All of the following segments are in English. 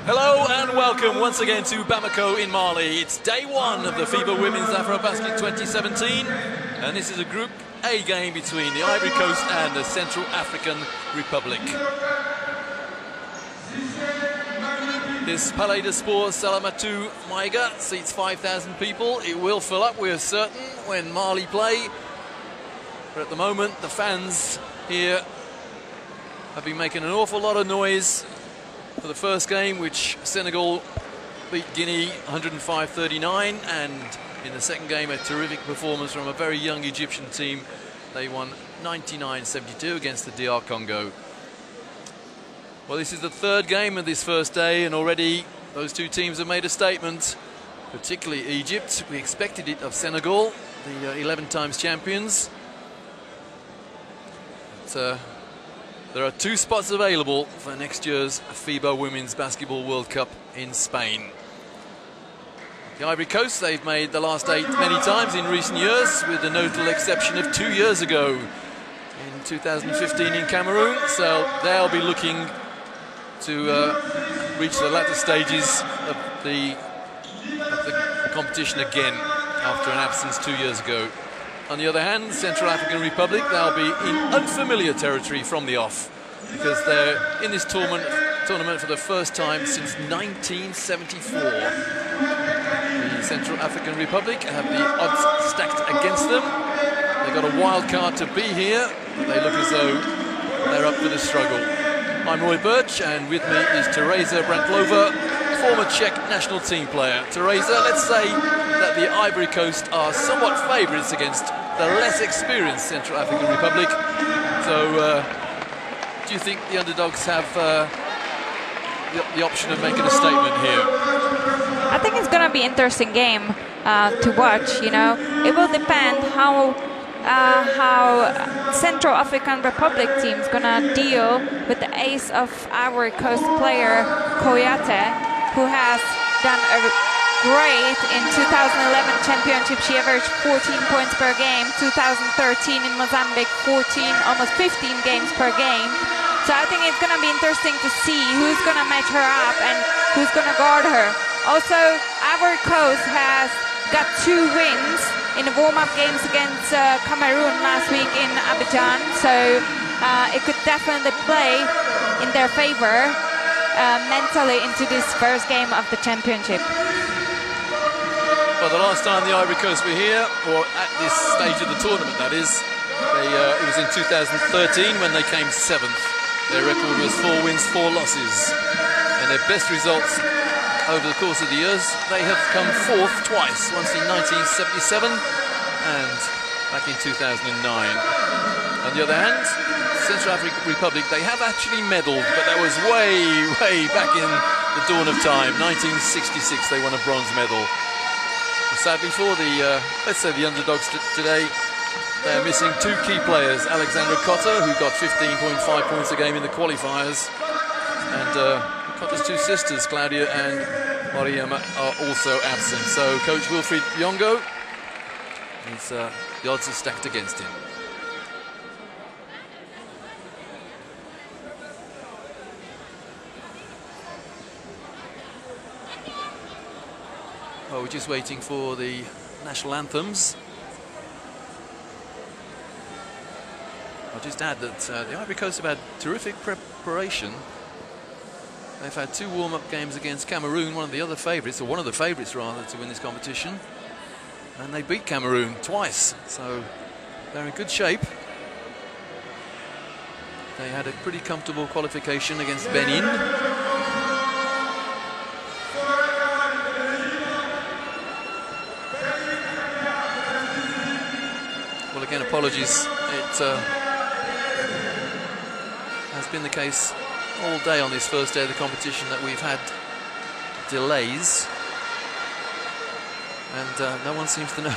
Hello and welcome once again to Bamako in Mali. It's day one of the FIBA Women's AfroBasket 2017, and this is a Group A game between the Ivory Coast and the Central African Republic. This Palais de Sports Salamatu Maïga seats 5,000 people. It will fill up, we're certain, when Mali play. But at the moment, the fans here have been making an awful lot of noise for the first game, which Senegal beat Guinea 105-39, and in the second game a terrific performance from a very young Egyptian team. They won 99-72 against the DR Congo. Well, this is the third game of this first day, and already those two teams have made a statement, particularly Egypt. We expected it of Senegal, the 11 times champions. But, there are two spots available for next year's FIBA Women's Basketball World Cup in Spain. The Ivory Coast, they've made the last 8 many times in recent years, with the notable exception of 2 years ago in 2015 in Cameroon. So they'll be looking to reach the latter stages of the competition again after an absence 2 years ago. On the other hand, Central African Republic, they'll be in unfamiliar territory from the off, because they're in this tournament for the first time since 1974. The Central African Republic have the odds stacked against them. They've got a wild card to be here, but they look as though they're up for the struggle. I'm Roy Birch, and with me is Teresa Brantlova, former Czech national team player. Teresa, let's say that the Ivory Coast are somewhat favourites against the less experienced Central African Republic. So, do you think the underdogs have the option of making a statement here? I think it's going to be an interesting game to watch. You know, it will depend how Central African Republic team is going to deal with the ace of Ivory Coast player Cote, who has done a great in 2011 championship. She averaged 14 points per game. 2013 in Mozambique, almost 15 games per game. So I think it's going to be interesting to see who's going to match her up and who's going to guard her. Also, Ivory Coast has got 2 wins in the warm-up games against Cameroon last week in Abidjan. So it could definitely play in their favor mentally into this first game of the championship. Well, the last time the Ivory Coast were here, or at this stage of the tournament, that is, it was in 2013 when they came 7th. Their record was 4 wins, 4 losses. And their best results over the course of the years, they have come 4th twice, once in 1977 and back in 2009. On the other hand, Central African Republic, they have actually medalled, but that was way back in the dawn of time. 1966, they won a bronze medal. Sadly for the, let's say the underdogs today, they're missing 2 key players. Alexandra Cote, who got 15.5 points a game in the qualifiers, and Cote's 2 sisters, Claudia and Mariama, are also absent. So coach Wilfried Yongo, the odds are stacked against him. Oh, we're just waiting for the national anthems. I'll just add that the Ivory Coast have had terrific preparation. They've had 2 warm-up games against Cameroon, one of the other favourites, or one of the favourites rather, to win this competition. And they beat Cameroon twice, so they're in good shape. They had a pretty comfortable qualification against Benin. Well, again, apologies. It has been the case all day on this first day of the competition that we've had delays, and no one seems to know.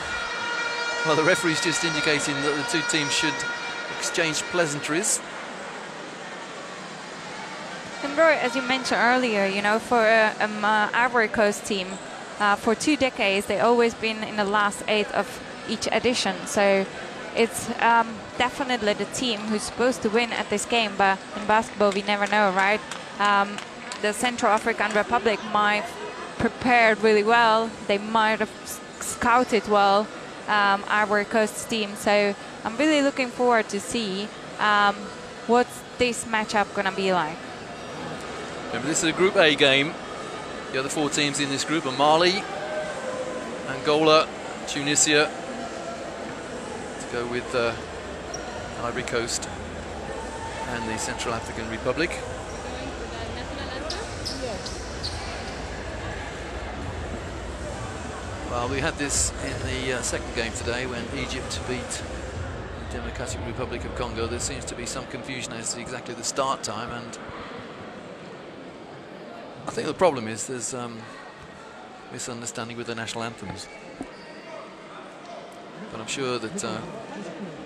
Well, the referee's just indicating that the 2 teams should exchange pleasantries. And Roy, as you mentioned earlier, you know, for an Ivory Coast team, for 2 decades, they've always been in the last 8 of each edition. So it's definitely the team who's supposed to win at this game, but in basketball we never know, right? The Central African Republic might prepared really well. They might have scouted well Ivory Coast's team. So I'm really looking forward to see what's this matchup gonna be like. Remember, this is a Group A game. The other 4 teams in this group are Mali, Angola, Tunisia, to go with Ivory Coast and the Central African Republic. Well, we had this in the second game today when Egypt beat the Democratic Republic of Congo. There seems to be some confusion as to exactly the start time, and I think the problem is there's misunderstanding with the national anthems. But I'm sure that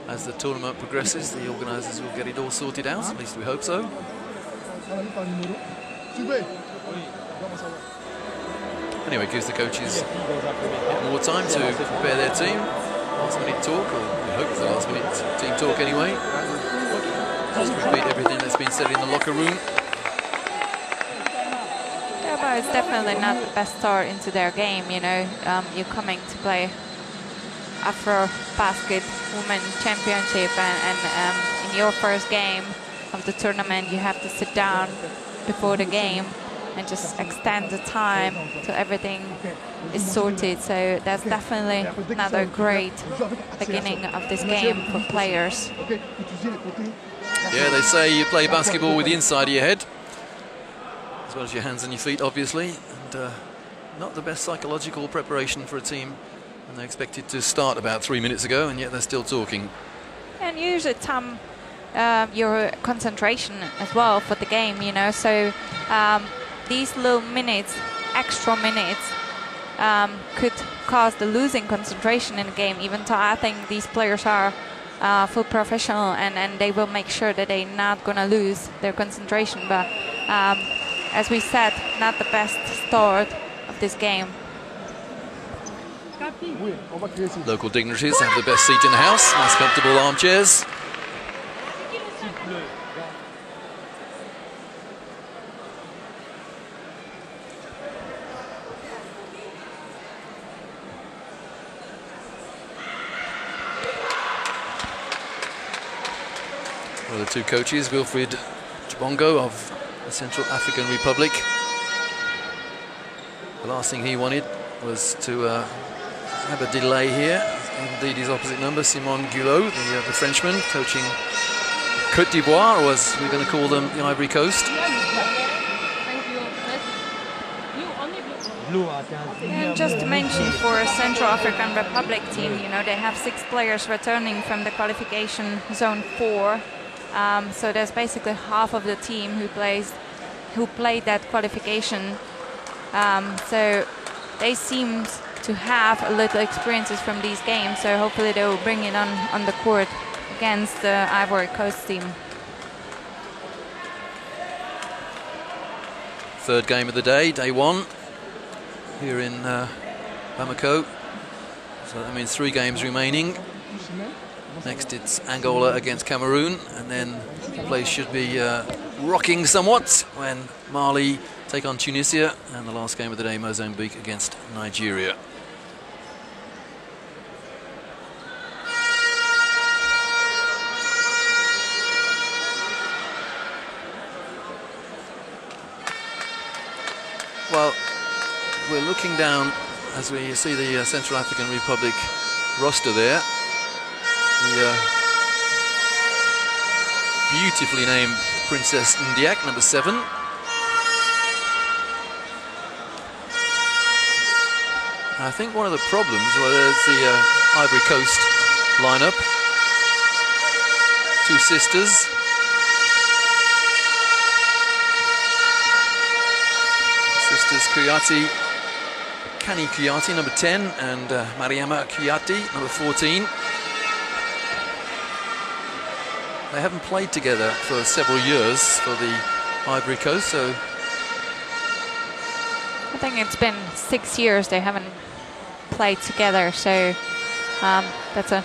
as the tournament progresses, the organisers will get it all sorted out. At least we hope so. Anyway, gives the coaches a bit more time to prepare their team. Last minute talk, or we hope it's the last minute team talk anyway. Just repeat everything that's been said in the locker room. Yeah, but it's definitely not the best start into their game, you know. You're coming to play AfroBasket Women's Championship, and in your first game of the tournament you have to sit down before the game and just extend the time till everything is sorted. So that's definitely not a great beginning of this game for players. Yeah, they say you play basketball with the inside of your head, as well as your hands and your feet, obviously. And not the best psychological preparation for a team. And they expected to start about 3 minutes ago, and yet they're still talking. And usually, Tom, your concentration as well for the game, you know. So these little minutes, extra minutes, could cause the losing concentration in the game, even though I think these players are full professional and they will make sure that they're not going to lose their concentration. But as we said, not the best start of this game. Local dignitaries have the best seat in the house, nice comfortable armchairs. One of the 2 coaches, Wilfried Chibongo of the Central African Republic. The last thing he wanted was to have a delay here. Indeed, his opposite number, Simon Gulot, the Frenchman, coaching Cote d'Ivoire, or as we're going to call them, the Ivory Coast. And just to mention, for a Central African Republic team, you know, they have 6 players returning from the qualification zone 4. So there's basically half of the team who played that qualification. So they seem to have a little experiences from these games. So hopefully they will bring it on the court against the Ivory Coast team. Third game of the day, day 1, here in Bamako. So that means 3 games remaining. Next it's Angola against Cameroon, and then the place should be rocking somewhat when Mali take on Tunisia, and the last game of the day, Mozambique against Nigeria. Well, we're looking down as we see the Central African Republic roster there. The beautifully named Princess Ndiak, number 7. I think one of the problems was the Ivory Coast lineup. 2 sisters. Sisters Kouyaté, Kani Kouyaté, number 10, and Mariama Kouyaté, number 14. They haven't played together for several years for the Ivory Coast, so I think it's been 6 years they haven't played together, so that's a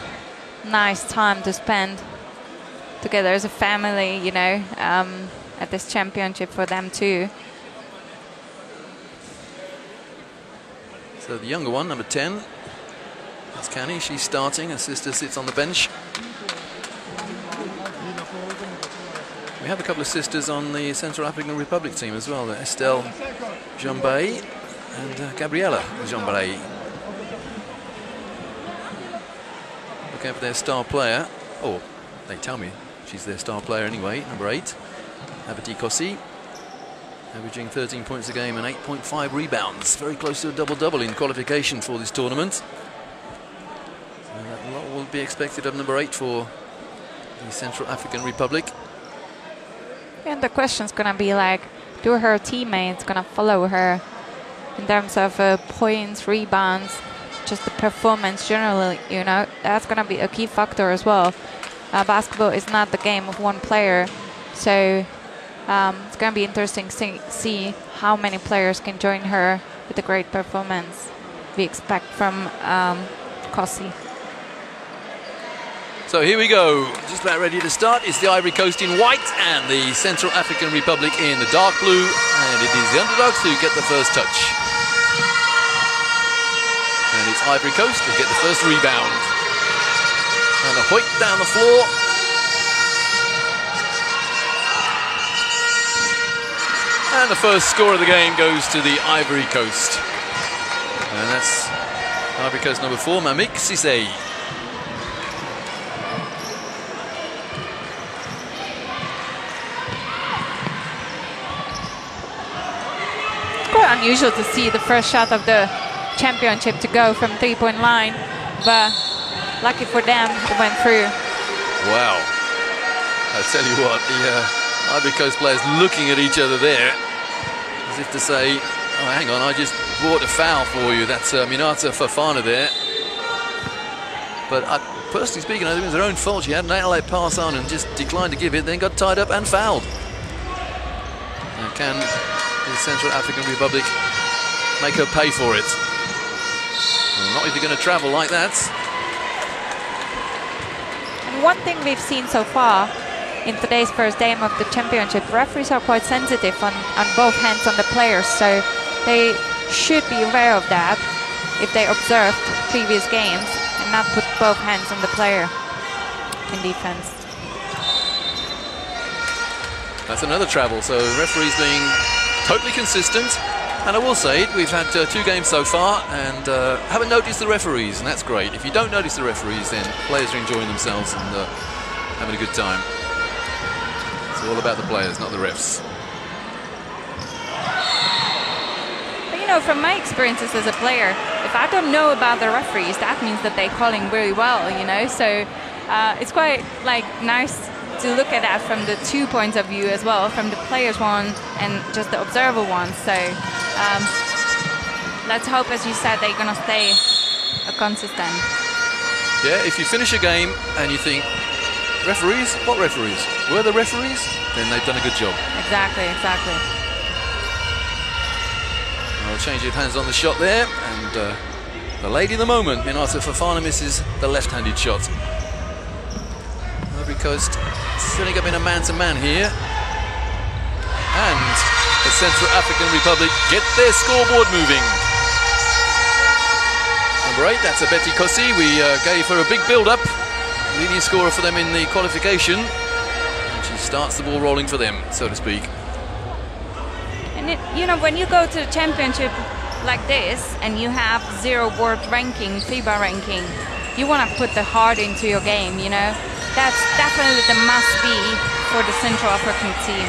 nice time to spend together as a family, you know, at this championship for them too. So the younger one, number 10, that's Canny. She's starting. Her sister sits on the bench. We have a couple of sisters on the Central African Republic team as well. Estelle Jambay and Gabriella Jambay. Looking for their star player. Oh, they tell me she's their star player anyway. Number 8, Abati Kossi, averaging 13 points a game and 8.5 rebounds. Very close to a double-double in qualification for this tournament. A lot will be expected of number 8 for the Central African Republic. And the question's gonna be like, do her teammates gonna follow her in terms of points, rebounds, just the performance generally, you know? That's gonna be a key factor as well. Basketball is not the game of one player, so it's gonna be interesting to see how many players can join her with a great performance we expect from Kossi. So here we go, just about ready to start. It's the Ivory Coast in white and the Central African Republic in the dark blue. And it is the underdogs who get the first touch. And it's Ivory Coast who get the first rebound. And a hoik down the floor. And the first score of the game goes to the Ivory Coast. And that's Ivory Coast number 4, Mamik Cissé. Quite unusual to see the first shot of the championship to go from three-point line, but lucky for them, it went through. Wow. I tell you what, the Ivory Coast players looking at each other there as if to say, oh, hang on, I just brought a foul for you. That's Minata Fofana there. But personally speaking, I think it was their own fault. She had an outlet pass on and just declined to give it, then got tied up and fouled. Now can the Central African Republic make her pay for it? Well, not if you're going to travel like that. And one thing we've seen so far in today's first game of the championship, referees are quite sensitive on both hands on the players, so they should be aware of that if they observed previous games and not put both hands on the player in defense. That's another travel, so referees being totally consistent. And I will say, we've had 2 games so far and haven't noticed the referees, and that's great. If you don't notice the referees, then players are enjoying themselves and having a good time. It's all about the players, not the refs. But you know, from my experiences as a player, if I don't know about the referees, that means that they're calling very well, you know? So it's quite like nice to look at that from the 2 points of view as well, from the players one and just the observer one. So let's hope, as you said, they're gonna stay consistent. Yeah, if you finish a game and you think, referees? What referees? Were the referees? Then they've done a good job. Exactly, exactly. Well, change of hands on the shot there, and the lady of the moment, Minata Fofana, misses the left-handed shot. Ivory Coast setting up in a man-to-man here. And the Central African Republic get their scoreboard moving. Number 8, that's Abati Kossi. We gave her a big build-up. Leading scorer for them in the qualification. And she starts the ball rolling for them, so to speak. And you know, when you go to the championship like this and you have 0 world ranking, FIBA ranking, you want to put the heart into your game, you know? That's definitely the must-be for the Central African team.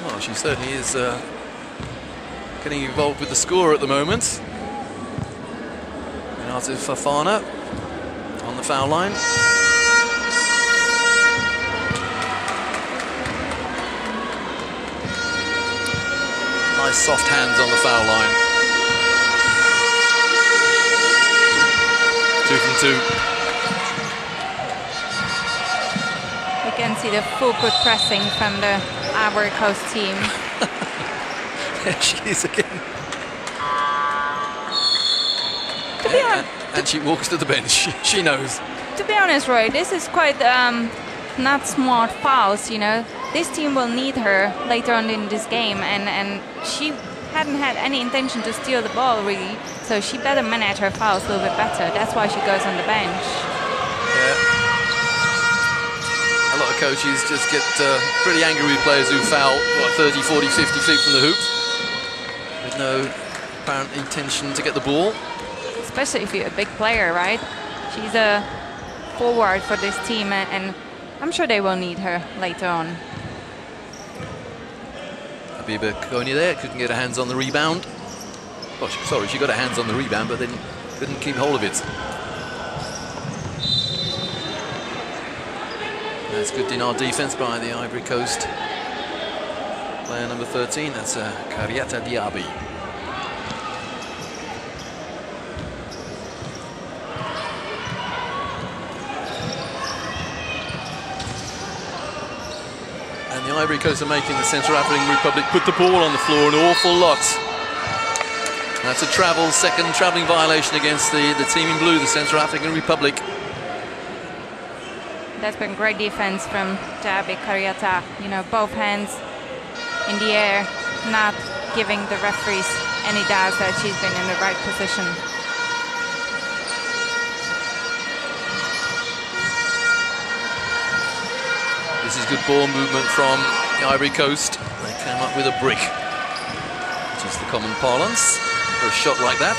Well, she certainly is getting involved with the score at the moment. Minata Fofana on the foul line. Nice soft hands on the foul line. 2 from 2. We can see the full court pressing from the Ivory Coast team. There she is again. And she walks to the bench. She knows. To be honest, Roy, this is quite not smart fouls, you know. This team will need her later on in this game, and she hadn't had any intention to steal the ball, really. So she better manage her fouls a little bit better. That's why she goes on the bench. Yeah. A lot of coaches just get pretty angry with players who foul 30, 40, 50 feet from the hoop with no apparent intention to get the ball. Especially if you're a big player, right? She's a forward for this team, and I'm sure they will need her later on. FIBA Cote there, couldn't get her hands on the rebound. Oh, sorry, she got her hands on the rebound, but then couldn't keep hold of it. That's good in our defense by the Ivory Coast player number 13. That's Kariata Diaby. And the Ivory Coast are making the Central African Republic put the ball on the floor an awful lot. That's a second travelling violation against the team in blue, the Central African Republic. That's been great defense from Diaby Kariata. You know, both hands in the air, not giving the referees any doubt that she's been in the right position. This is good ball movement from the Ivory Coast. They came up with a brick, which is the common parlance for a shot like that.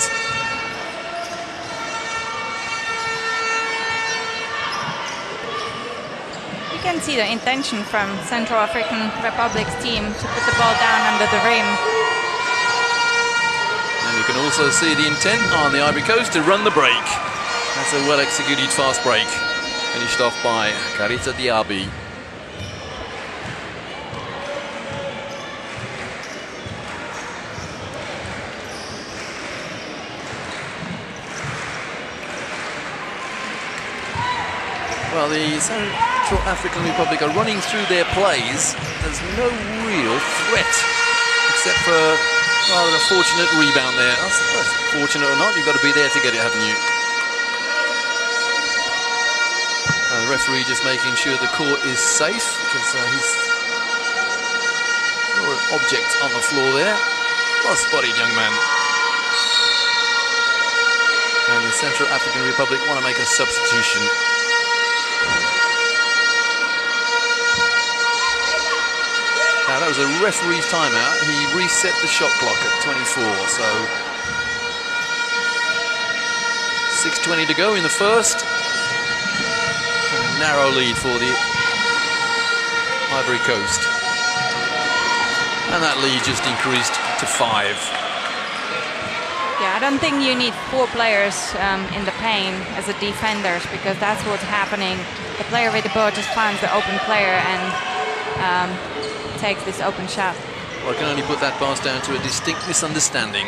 You can see the intention from Central African Republic's team to put the ball down under the rim. And you can also see the intent on the Ivory Coast to run the break. That's a well-executed fast break, finished off by Kariata Diaby. Well, the Central African Republic are running through their plays. There's no real threat, except for rather a fortunate rebound there. That's fortunate or not, you've got to be there to get it, haven't you? The referee just making sure the court is safe, because he's an object on the floor there. Well spotted, young man. And the Central African Republic want to make a substitution. Now that was a referee's timeout. He reset the shot clock at 24, so 6:20 to go in the first. A narrow lead for the Ivory Coast. And that lead just increased to 5. Yeah, I don't think you need 4 players in the paint as a defenders, because that's what's happening. The player with the ball just finds the open player and takes this open shot. Well, I can only put that pass down to a distinct misunderstanding.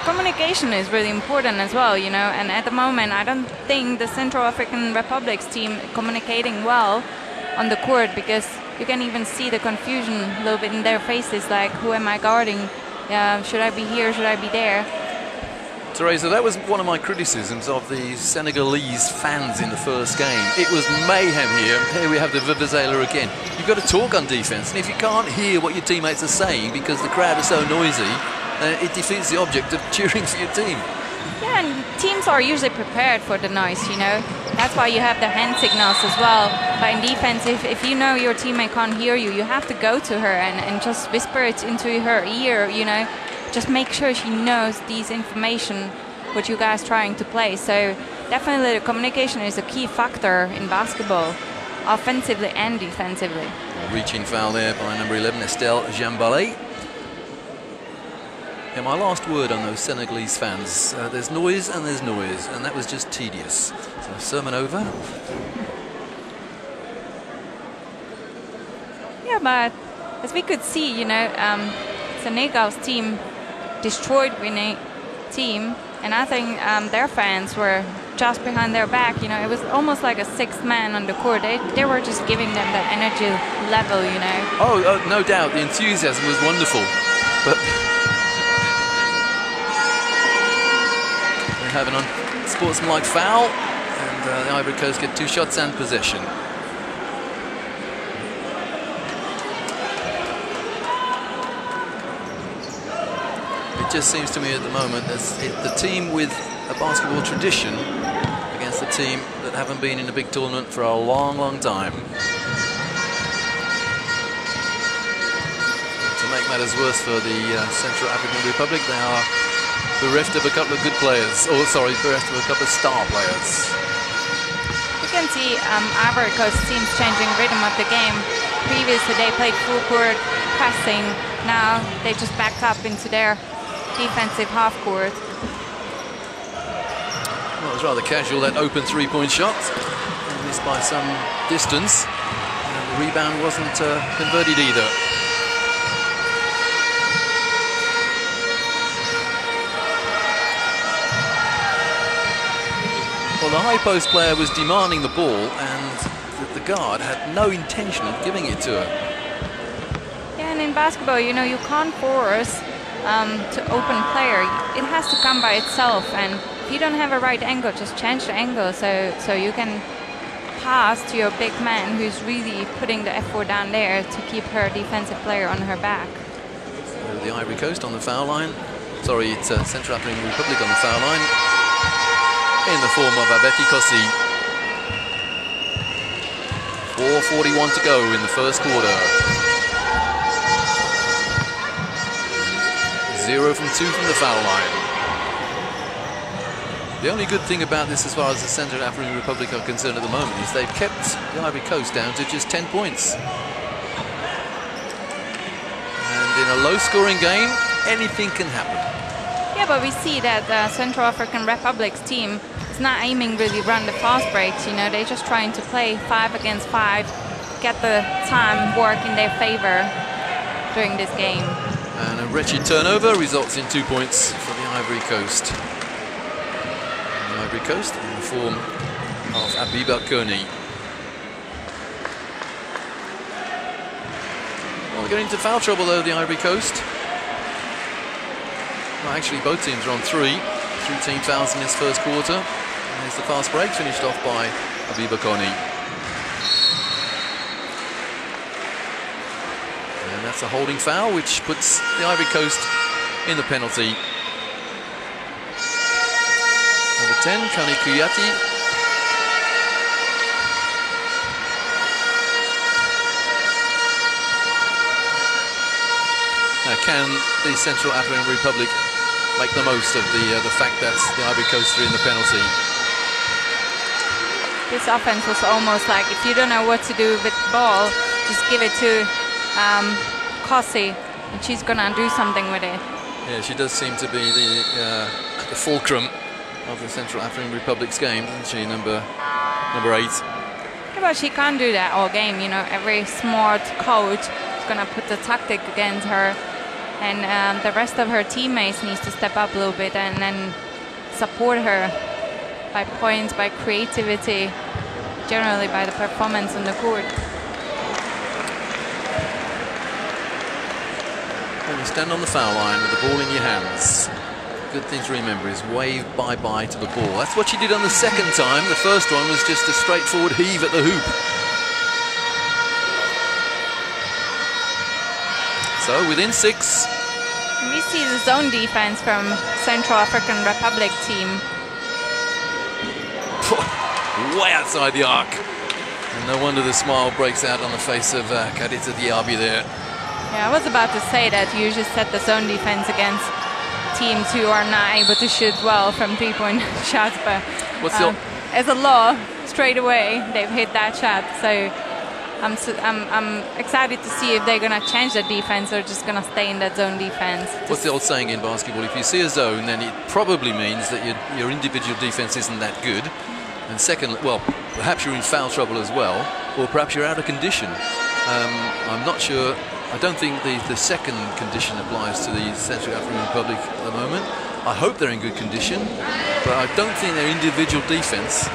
Communication is really important as well, you know, and at the moment I don't think the Central African Republic's team is communicating well on the court, because you can even see the confusion a little bit in their faces, like, who am I guarding? Should I be here? Should I be there? Teresa, that was one of my criticisms of the Senegalese fans in the first game. It was mayhem here. Here we have the Vuvuzela again. You've got to talk on defense, and if you can't hear what your teammates are saying because the crowd is so noisy, it defeats the object of cheering for your team. Yeah, and teams are usually prepared for the noise, you know. That's why you have the hand signals as well. But in defense, if you know your teammate can't hear you, you have to go to her and just whisper it into her ear, you know. Just make sure she knows these information what you guys trying to play. So definitely the communication is a key factor in basketball, offensively and defensively. Reaching foul there by number 11, Estelle Jambalé. Yeah, my last word on those Senegalese fans. There's noise, and that was just tedious. So sermon over. Yeah, but as we could see, you know, Senegal's team destroyed winning team, and I think their fans were just behind their back. You know, it was almost like a 6th man on the court. They were just giving them that energy level, you know. Oh, no doubt, the enthusiasm was wonderful, but have an unsportsmanlike foul, and the Ivory Coast get 2 shots and possession. It just seems to me at the moment as the team with a basketball tradition against the team that haven't been in a big tournament for a long, long time. To make matters worse for the Central African Republic, they are bereft of a couple of good players. Oh, sorry, bereft of a couple of star players. You can see Ivory Coast teams changing rhythm of the game. Previously, they played full court pressing. Now they just backed up into their defensive half court. Well, it was rather casual, that open 3-point shot. Missed by some distance. And the rebound wasn't converted either. Well, the high post player was demanding the ball, and the guard had no intention of giving it to her. Yeah, and in basketball, you know, you can't force to open player. It has to come by itself, and if you don't have a right angle, just change the angle so you can pass to your big man who's really putting the effort down there to keep her defensive player on her back. So the Ivory Coast on the foul line. Sorry, it's Central African Republic on the foul line, in the form of Abeti Kossi. 4:41 to go in the first quarter. 0 from 2 from the foul line. The only good thing about this as far as the Central African Republic are concerned at the moment is they've kept the Ivory Coast down to just 10 points. And in a low-scoring game, anything can happen. Yeah, but we see that the Central African Republic's team is not aiming really run the fast breaks. You know, they're just trying to play 5 against 5, get the time work in their favor during this game. And a wretched turnover results in 2 points for the Ivory Coast. And the Ivory Coast in the form of FIBA Cote. Well, they're getting into foul trouble though, the Ivory Coast. Well, actually both teams are on 3 team fouls in this first quarter. And there's the fast break finished off by FIBA Cote. And that's a holding foul, which puts the Ivory Coast in the penalty. Number 10, Kani Kuyati. Now, can the Central African Republic make the most of the fact that the Ivory Coast are in the penalty? This offense was almost like, if you don't know what to do with the ball, just give it to Kossi, and she's gonna do something with it. Yeah, she does seem to be the fulcrum of the Central African Republic's game, isn't she? Number 8. Yeah, but she can't do that all game. You know, every smart coach is gonna put the tactic against her, and the rest of her teammates needs to step up a little bit and then support her by points, by creativity, generally by the performance on the court. When you stand on the foul line with the ball in your hands, good thing to remember is wave bye-bye to the ball. That's what she did on the second time. The first one was just a straightforward heave at the hoop. So within 6. We see the zone defense from Central African Republic team. Way outside the arc. And no wonder the smile breaks out on the face of Kadita Diaby there. Yeah, I was about to say that you just set the zone defense against teams who are not able to shoot well from 3-point shots, but as a law, straight away they've hit that shot. So I'm excited to see if they're gonna change the defense or just gonna stay in that zone defense. What's the old saying in basketball? If you see a zone, then it probably means that your individual defense isn't that good. And second, well, perhaps you're in foul trouble as well, or perhaps you're out of condition. I'm not sure. I don't think the second condition applies to the Central African Republic at the moment. I hope they're in good condition, but I don't think their individual defense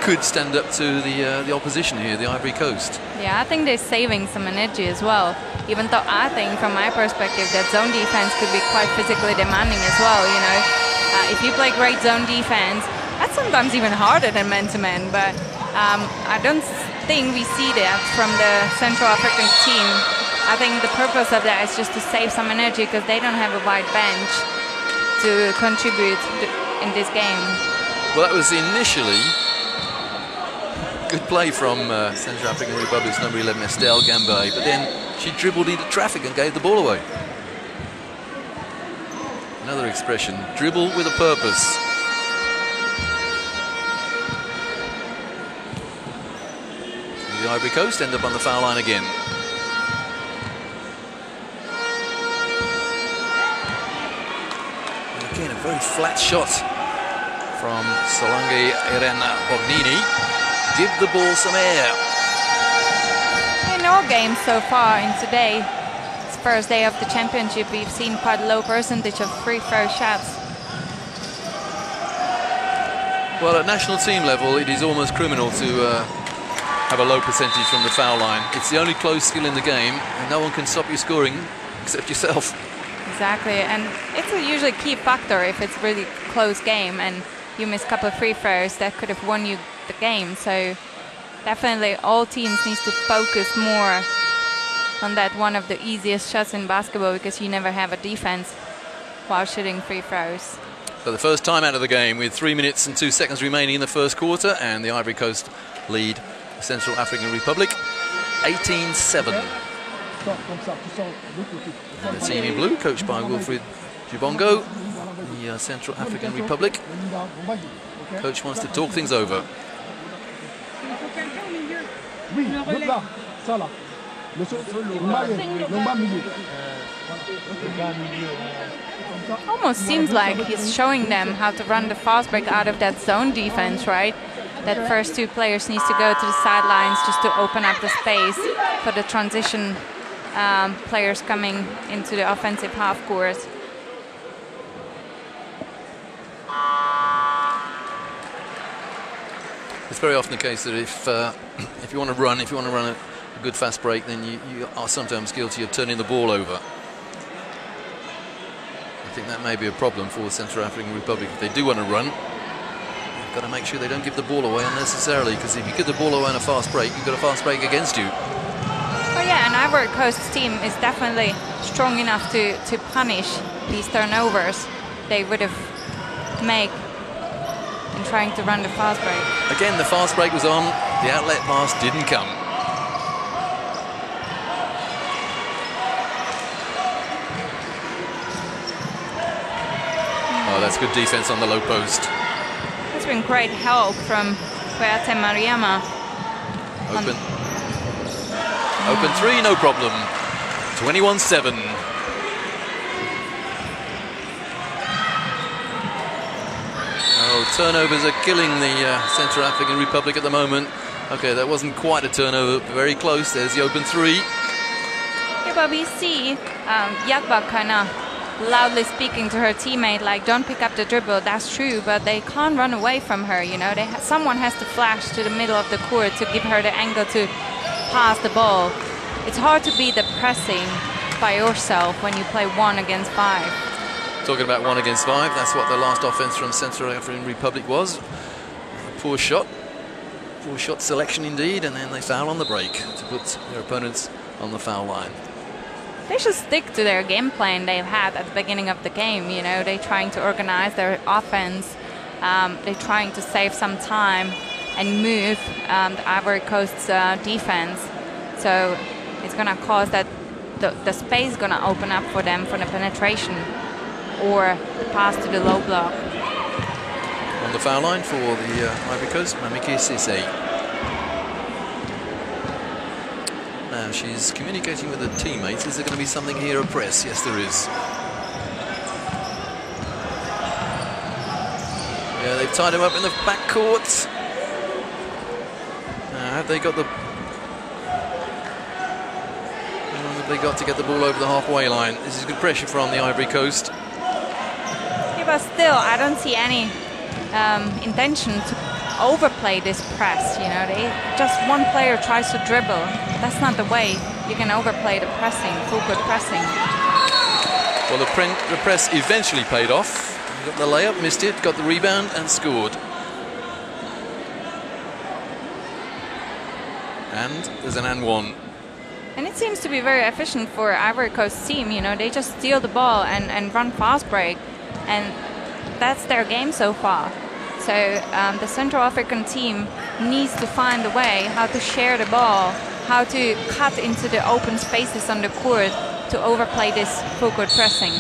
could stand up to the opposition here, the Ivory Coast. Yeah, I think they're saving some energy as well. Even though I think, from my perspective, that zone defense could be quite physically demanding as well. You know, If you play great zone defense, that's sometimes even harder than man-to-man, but I don't think we see that from the Central African team. I think the purpose of that is just to save some energy because they don't have a wide bench to contribute in this game. Well, that was initially good play from Central African Republic's number 11, Estelle Gambay, but then she dribbled into traffic and gave the ball away. Another expression, dribble with a purpose. The Ivory Coast end up on the foul line again. And again, a very flat shot from Solange Irene Bognini. Give the ball some air. In all games so far in today's first day of the championship, we've seen quite a low percentage of free throw shots. Well, at national team level, it is almost criminal to have a low percentage from the foul line. It's the only close skill in the game, and no one can stop you scoring except yourself. Exactly, and it's a usually key factor if it's really close game and you miss a couple of free throws that could have won you the game. So definitely all teams need to focus more on that, one of the easiest shots in basketball, because you never have a defense while shooting free throws. So the first time out of the game with 3 minutes and 2 seconds remaining in the first quarter, and the Ivory Coast lead Central African Republic 18-7. And the team in blue, coached by Wilfried Jubongo, the Central African Republic. Coach wants to talk things over. Almost seems like he's showing them how to run the fast break out of that zone defense, right? That first two players needs to go to the sidelines just to open up the space for the transition players coming into the offensive half court. It's very often the case that if you want to run a good fast break, then you are sometimes guilty of turning the ball over. I think that may be a problem for the Central African Republic. If they do want to run, they've got to make sure they don't give the ball away unnecessarily, because if you give the ball away on a fast break, you've got a fast break against you. Oh yeah, and Ivory Coast's team is definitely strong enough to punish these turnovers they would have made in trying to run the fast break. Again, the fast break was on, the outlet pass didn't come. Oh, that's good defense on the low post. It's been great help from Cote Mariama. Open three, no problem. 21-7. Oh, turnovers are killing the Central African Republic at the moment. Okay, that wasn't quite a turnover, but very close. There's the open three. Yeah, but we see Yagba kind of loudly speaking to her teammate, like, don't pick up the dribble. That's true, but they can't run away from her, you know. Someone has to flash to the middle of the court to give her the angle to pass the ball. It's hard to be the pressing by yourself when you play 1 against 5. Talking about 1 against 5, that's what the last offense from Central African Republic was. A poor shot selection indeed, and then they foul on the break to put their opponents on the foul line. They should stick to their game plan they've had at the beginning of the game. You know, they're trying to organize their offense. They're trying to save some time and move the Ivory Coast's defense. So it's going to cause that the space is going to open up for them for the penetration or the pass to the low block. On the foul line for the Ivory Coast, Mamiki Cissé. Now she's communicating with her teammates. Is there going to be something here, a press? Yes, there is. Yeah, they've tied him up in the backcourt. Have they got the... How long have they got to get the ball over the halfway line? This is good pressure from the Ivory Coast. Yeah, but still, I don't see any intention to overplay this press. You know, just one player tries to dribble. That's not the way you can overplay the pressing, full court pressing. Well, the press eventually paid off. Got the layup, missed it, got the rebound and scored. And there's an and one. And it seems to be very efficient for Ivory Coast team. You know, they just steal the ball and run fast break, and that's their game so far. So the Central African team needs to find a way how to share the ball, how to cut into the open spaces on the court to overplay this full court pressing.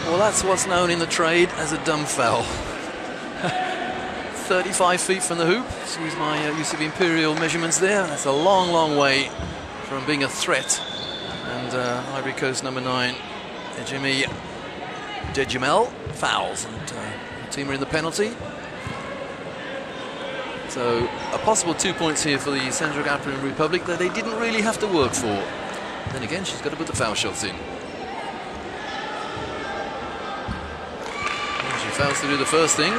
Well, that's what's known in the trade as a dumb foul. 35 feet from the hoop. Excuse my use of imperial measurements there. That's a long, long way from being a threat. And Ivory Coast number 9, Jimmy Dejamel, fouls. And the team are in the penalty. So a possible 2 points here for the Central African Republic that they didn't really have to work for. Then again, she's got to put the foul shots in. And she fails to do the first thing.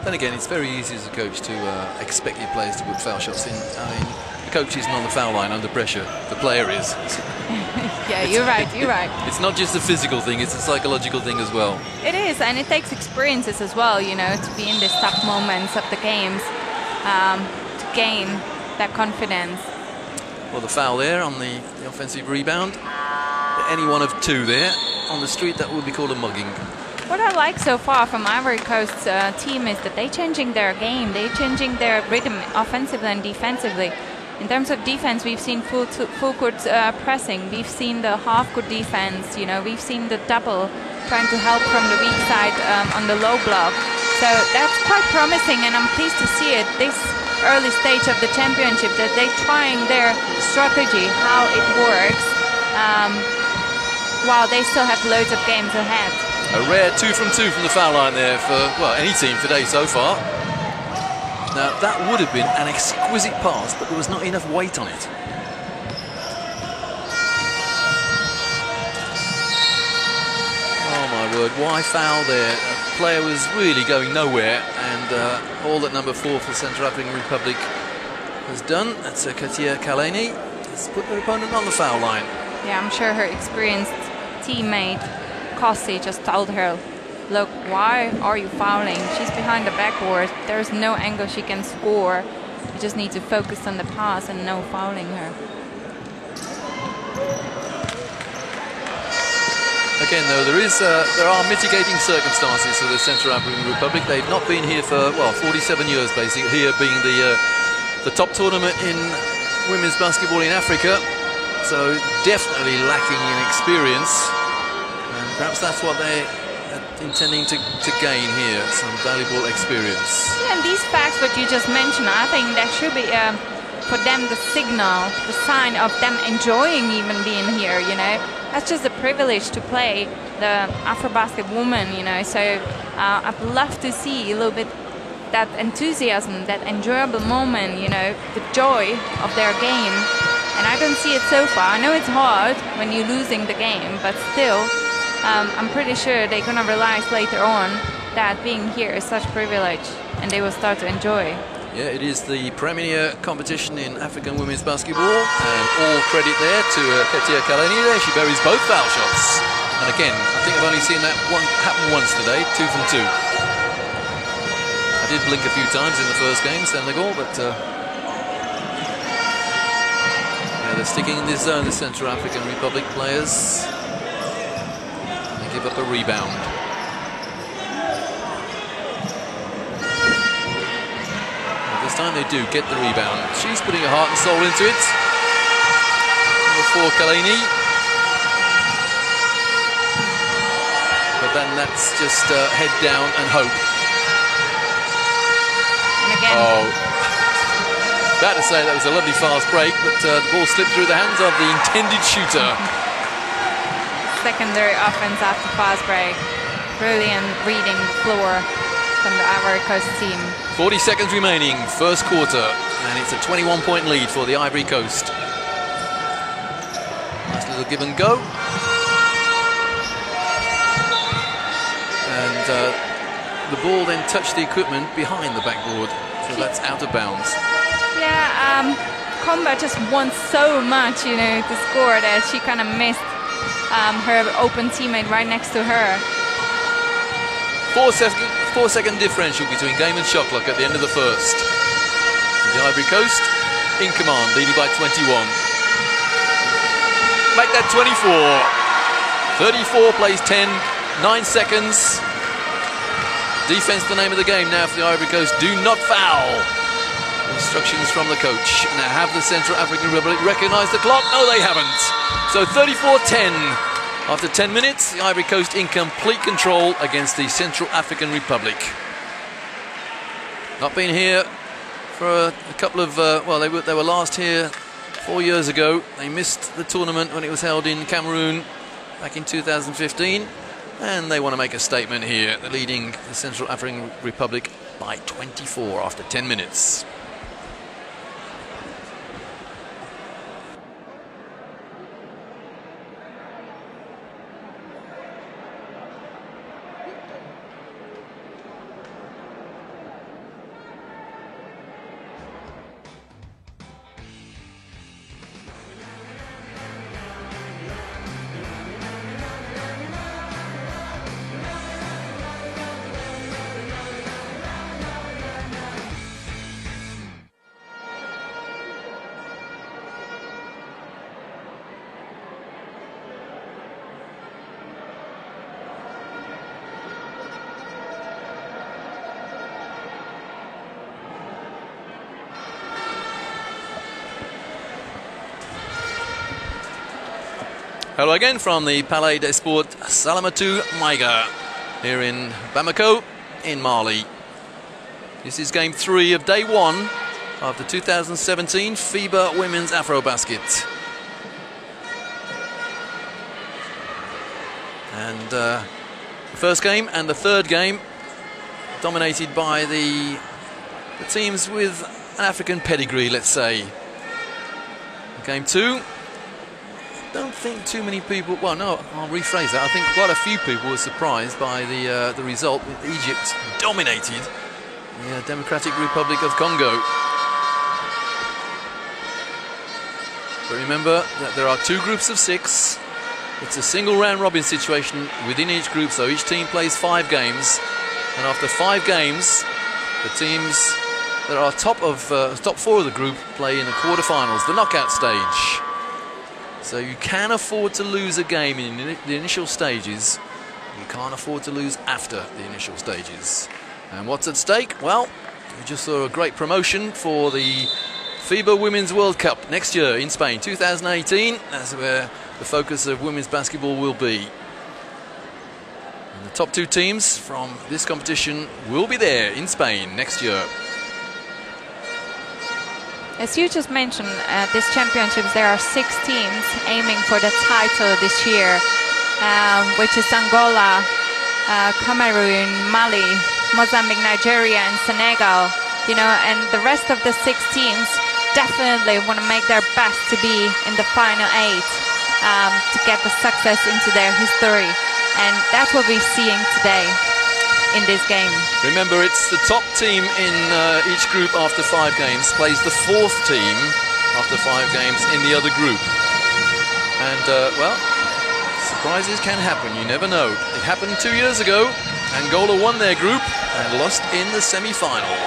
Then again, it's very easy as a coach to expect your players to put foul shots in. I mean, the coach isn't on the foul line under pressure. The player is. Yeah, you're right, you're right. It's not just a physical thing, it's a psychological thing as well. It is, and it takes experiences as well, you know, to be in these tough moments of the games, to gain that confidence. Well, the foul there on the offensive rebound. Any one of two there. On the street, that would be called a mugging. What I like so far from Ivory Coast's team is that they're changing their game. They're changing their rhythm offensively and defensively. In terms of defense, we've seen full court pressing. We've seen the half court defense. You know, we've seen the double trying to help from the weak side on the low block. So that's quite promising, and I'm pleased to see it this early stage of the championship that they're trying their strategy, how it works, while they still have loads of games ahead. A rare 2 from 2 from the foul line there for, well, any team today so far. Now, that would have been an exquisite pass, but there was not enough weight on it. Oh, my word, why foul there? The player was really going nowhere, and all that number 4 for the Central African Republic has done, that's Cote Kaleni, has put their opponent on the foul line. Yeah, I'm sure her experienced teammate Cote just told her, look, why are you fouling? She's behind the backboard. There's no angle she can score. You just need to focus on the pass and no fouling her. Again, though, there are mitigating circumstances for the Central African Republic. They've not been here for, well, 47 years, basically, here being the top tournament in women's basketball in Africa. So definitely lacking in experience. And perhaps that's what they're intending to gain here, some valuable experience. Yeah, and these facts what you just mentioned, I think that should be for them the signal, the sign of them enjoying even being here, you know. That's just a privilege to play the AfroBasket woman, you know. So I'd love to see a little bit that enthusiasm, that enjoyable moment, you know, the joy of their game. And I don't see it so far. I know it's hard when you're losing the game, but still, I'm pretty sure they're going to realize later on that being here is such privilege, and they will start to enjoy. Yeah, it is the premier competition in African women's basketball, and all credit there to Cote Kaleni there. She buries both foul shots. And again, I think I've only seen that happen once today, 2 from 2. I did blink a few times in the first game, Senegal, but yeah, they're sticking in this zone, the Central African Republic players. Give up a rebound. Well, this time they do get the rebound. She's putting her heart and soul into it. Number 4, Kaleni. But then that's just head down and hope. And again. Oh, about to say that was a lovely fast break, but the ball slipped through the hands of the intended shooter. Secondary offense after fast break. Brilliant reading the floor from the Ivory Coast team. 40 seconds remaining, first quarter, and it's a 21-point lead for the Ivory Coast. Nice little give and go. And the ball then touched the equipment behind the backboard, so that's out of bounds. Yeah, Comba just wants so much, you know, to score that she kind of missed her open teammate right next to her. 4-second differential between game and shot clock at the end of the first. The Ivory Coast in command, leading by 21. Make that 24. 34 plays 10, 9 seconds. Defense the name of the game now for the Ivory Coast. Do not foul. Instructions from the coach. Now have the Central African Republic recognize the clock? No, they haven't. So 34-10. After 10 minutes, the Ivory Coast in complete control against the Central African Republic. Not been here for a couple of, well, they were last here 4 years ago. They missed the tournament when it was held in Cameroon back in 2015. And they want to make a statement here. They're leading the Central African Republic by 24 after 10 minutes. Hello again from the Palais des Sports Salamatu Maïga here in Bamako in Mali. This is game 3 of day 1 of the 2017 FIBA Women's AfroBasket. And the first game and the third game dominated by the teams with an African pedigree, let's say. Game 2. Don't think too many people, well no, I'll rephrase that. I think quite a few people were surprised by the result with Egypt dominated the Democratic Republic of Congo. But remember that there are 2 groups of 6. It's a single round robin situation within each group, so each team plays 5 games. And after 5 games, the teams that are top 4 of the group play in the quarterfinals, the knockout stage. So you can afford to lose a game in the initial stages. You can't afford to lose after the initial stages. And what's at stake? Well, we just saw a great promotion for the FIBA Women's World Cup next year in Spain, 2018. That's where the focus of women's basketball will be. And the top 2 teams from this competition will be there in Spain next year. As you just mentioned, at these championships there are 6 teams aiming for the title this year, which is Angola, Cameroon, Mali, Mozambique, Nigeria and Senegal. You know, and the rest of the 6 teams definitely want to make their best to be in the final 8 to get the success into their history. And that's what we're seeing today in this game. Remember, it's the top team in each group after 5 games plays the 4th team after 5 games in the other group. And, well, surprises can happen, you never know. It happened 2 years ago. Angola won their group and lost in the semi-final.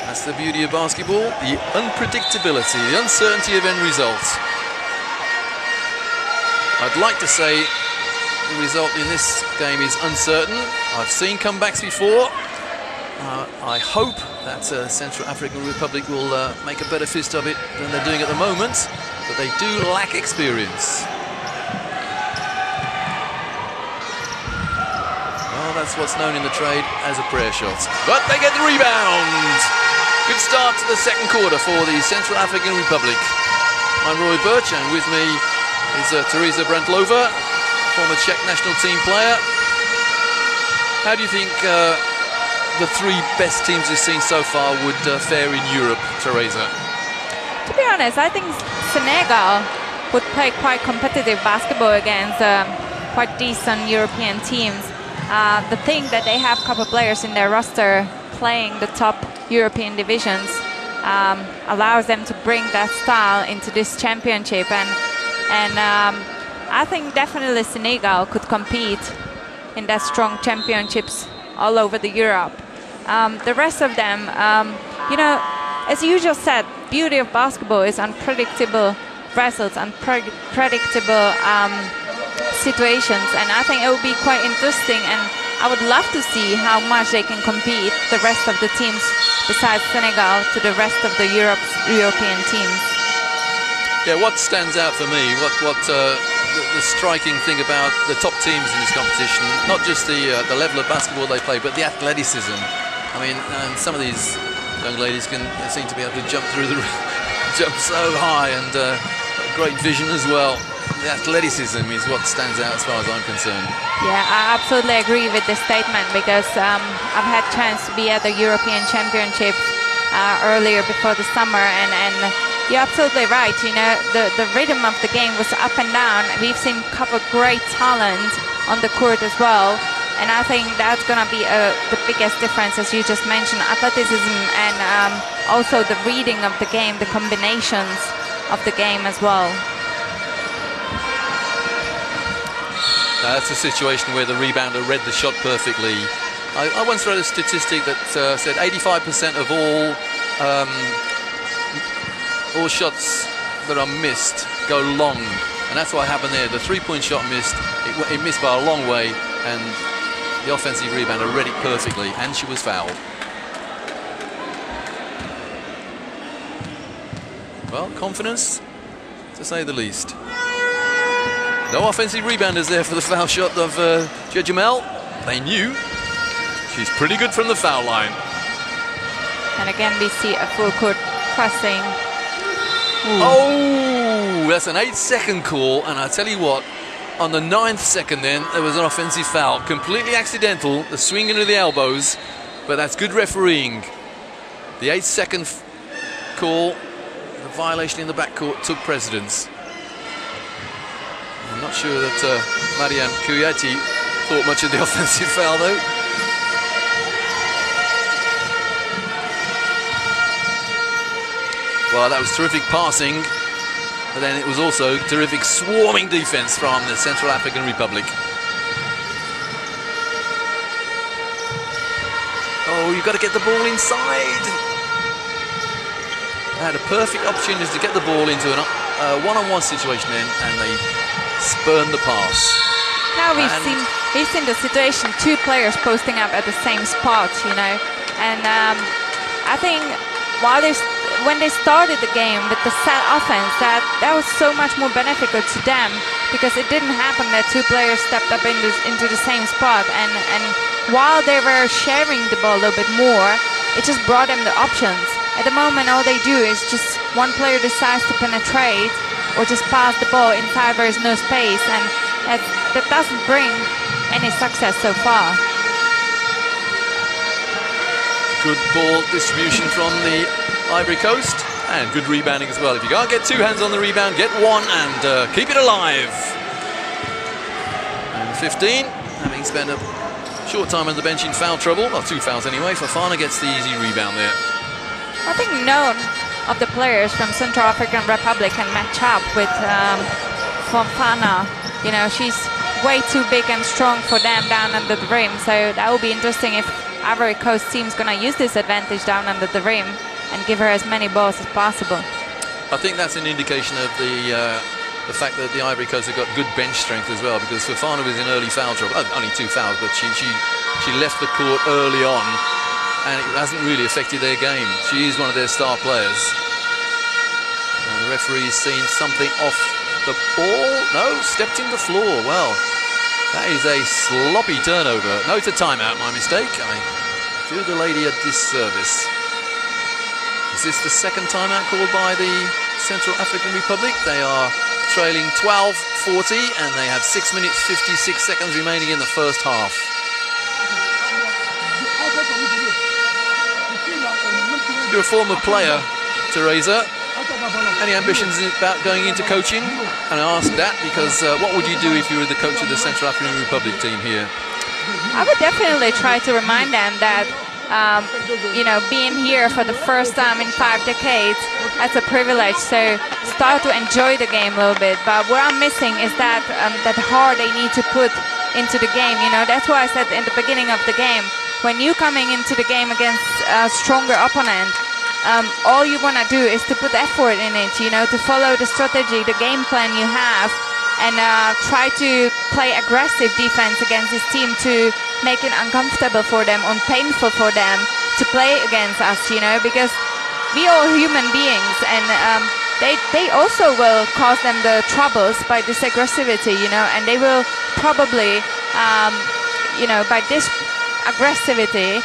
That's the beauty of basketball, the unpredictability, the uncertainty of end results. I'd like to say the result in this game is uncertain. I've seen comebacks before. I hope that Central African Republic will make a better fist of it than they're doing at the moment, but they do lack experience. Well, that's what's known in the trade as a prayer shot. But they get the rebound! Good start to the second quarter for the Central African Republic. I'm Roy Birch, and with me is Teresa Brantlova, former Czech national team player. How do you think the 3 best teams we've seen so far would fare in Europe, Teresa? To be honest, I think Senegal would play quite competitive basketball against quite decent European teams. The thing that they have a couple of players in their roster playing the top European divisions. allows them to bring that style into this championship. And I think definitely Senegal could compete in that strong championships all over the Europe. The rest of them, you know, as you just said, beauty of basketball is unpredictable results, unpredictable situations, and I think it will be quite interesting, and I would love to see how much they can compete, the rest of the teams besides Senegal, to the rest of the European teams. Yeah, what stands out for me, the striking thing about the top teams in this competition, not just the level of basketball they play, but the athleticism. I mean, and some of these young ladies seem to be able to jump through the jump so high, and great vision as well. The athleticism is what stands out as far as I'm concerned. Yeah, I absolutely agree with this statement, because I've had a chance to be at the European Championship earlier before the summer, and you're absolutely right. You know, the rhythm of the game was up and down. We've seen a couple of great talent on the court as well, and I think that's going to be the biggest difference, as you just mentioned, athleticism, and also the reading of the game, the combinations of the game as well. That's a situation where the rebounder read the shot perfectly. I once read a statistic that said 85% of all shots that are missed go long, and that's what happened there. The three-point shot missed, it missed by a long way, and the offensive rebounder read it perfectly, and she was fouled. Well, confidence, to say the least. No offensive rebounders there for the foul shot of Jamel. They knew she's pretty good from the foul line. And again, we see a full court pressing. Ooh. Oh, that's an 8-second call, and I tell you what, on the 9th second then, there was an offensive foul. Completely accidental, the swing into the elbows, but that's good refereeing. The 8-second call, the violation in the backcourt took precedence. I'm not sure that Mariam Kouyati thought much of the offensive foul, though. Well, that was terrific passing, but then it was also terrific swarming defense from the Central African Republic. Oh, you've got to get the ball inside. They had a perfect opportunity to get the ball into a one-on-one situation then, and they spurned the pass. Now we've seen the situation, two players posting up at the same spot, you know, and I think when they started the game with the set offense, that was so much more beneficial to them, because it didn't happen that two players stepped up into the same spot, and while they were sharing the ball a little bit more, it just brought them the options. At the moment, all they do is just one player decides to penetrate or just pass the ball inside where there's no space, and that doesn't bring any success so far. Good ball distribution from the Ivory Coast, and good rebounding as well. If you can't get two hands on the rebound, get one and keep it alive. And 15, having spent a short time on the bench in foul trouble, well, two fouls anyway, Fofana gets the easy rebound there. I think none of the players from Central African Republic can match up with Fofana. You know, she's way too big and strong for them down under the rim, so that will be interesting if Ivory Coast team's going to use this advantage down under the rim and give her as many balls as possible. I think that's an indication of the fact that the Ivory Coast have got good bench strength as well, because Fofana was in early foul trouble. Only two fouls, but she left the court early on, and it hasn't really affected their game. She is one of their star players. And the referee's seen something off the ball. No, stepped in the floor. Well, that is a sloppy turnover. No, it's a timeout, my mistake. I do the lady a disservice. Is this the second timeout called by the Central African Republic? They are trailing 12-40, and they have 6 minutes 56 seconds remaining in the first half. You're a former player, Teresa. Any ambitions about going into coaching? And I ask that because what would you do if you were the coach of the Central African Republic team here? I would definitely try to remind them that you know, being here for the first time in 5 decades, that's a privilege. So start to enjoy the game a little bit. But what I'm missing is that that heart they need to put into the game. You know, that's why I said in the beginning of the game, when you're coming into the game against a stronger opponent, all you want to do is to put effort in it, you know, to follow the strategy, the game plan you have, and try to play aggressive defense against this team to make it uncomfortable for them and painful for them to play against us, you know, because we are human beings, and they also will cause them the troubles by this aggressivity, you know, and they will probably, you know, by this aggressivity,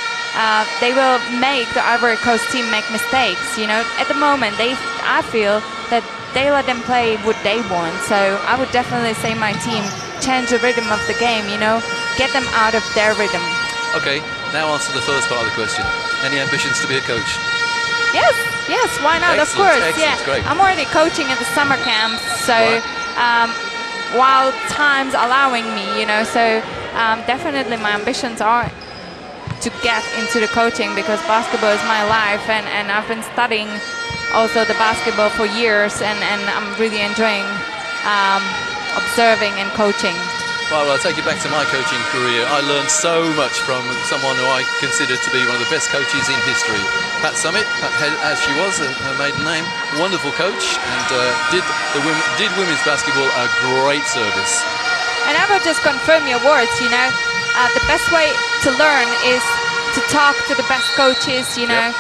they will make the Ivory Coast team make mistakes. You know, at the moment, I feel that they let them play what they want. So I would definitely say my team change the rhythm of the game. You know, get them out of their rhythm. Okay, now answer the first part of the question. Any ambitions to be a coach? Yes, yes. Why not? Excellent, of course. excellent, Yeah, great. I'm already coaching at the summer camps. So. Right. While time's allowing me, you know, so definitely my ambitions are to get into the coaching, because basketball is my life, and I've been studying also the basketball for years, and I'm really enjoying observing and coaching. Well, I'll take you back to my coaching career. I learned so much from someone who I consider to be one of the best coaches in history. Pat Summitt, as she was, her maiden name, wonderful coach, and did women's basketball a great service. And I will just confirm your words, you know, the best way to learn is to talk to the best coaches, you know,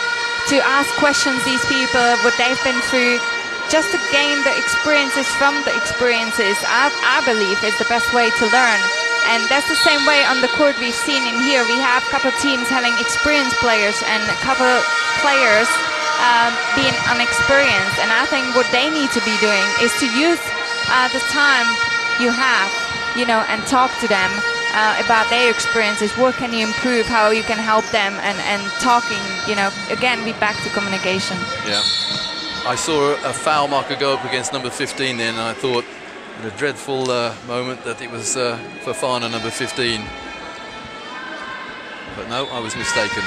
to ask questions these people, what they've been through, just to gain the experiences from the experiences, I believe is the best way to learn. And that's the same way on the court we've seen in here. We have a couple teams having experienced players and a couple players being unexperienced. And I think what they need to be doing is to use the time you have, you know, and talk to them about their experiences. What can you improve, how you can help them, and talking, you know, again, be back to communication. Yeah. I saw a foul marker go up against number 15 then, and I thought, in a dreadful moment, that it was for Fana, number 15. But no, I was mistaken.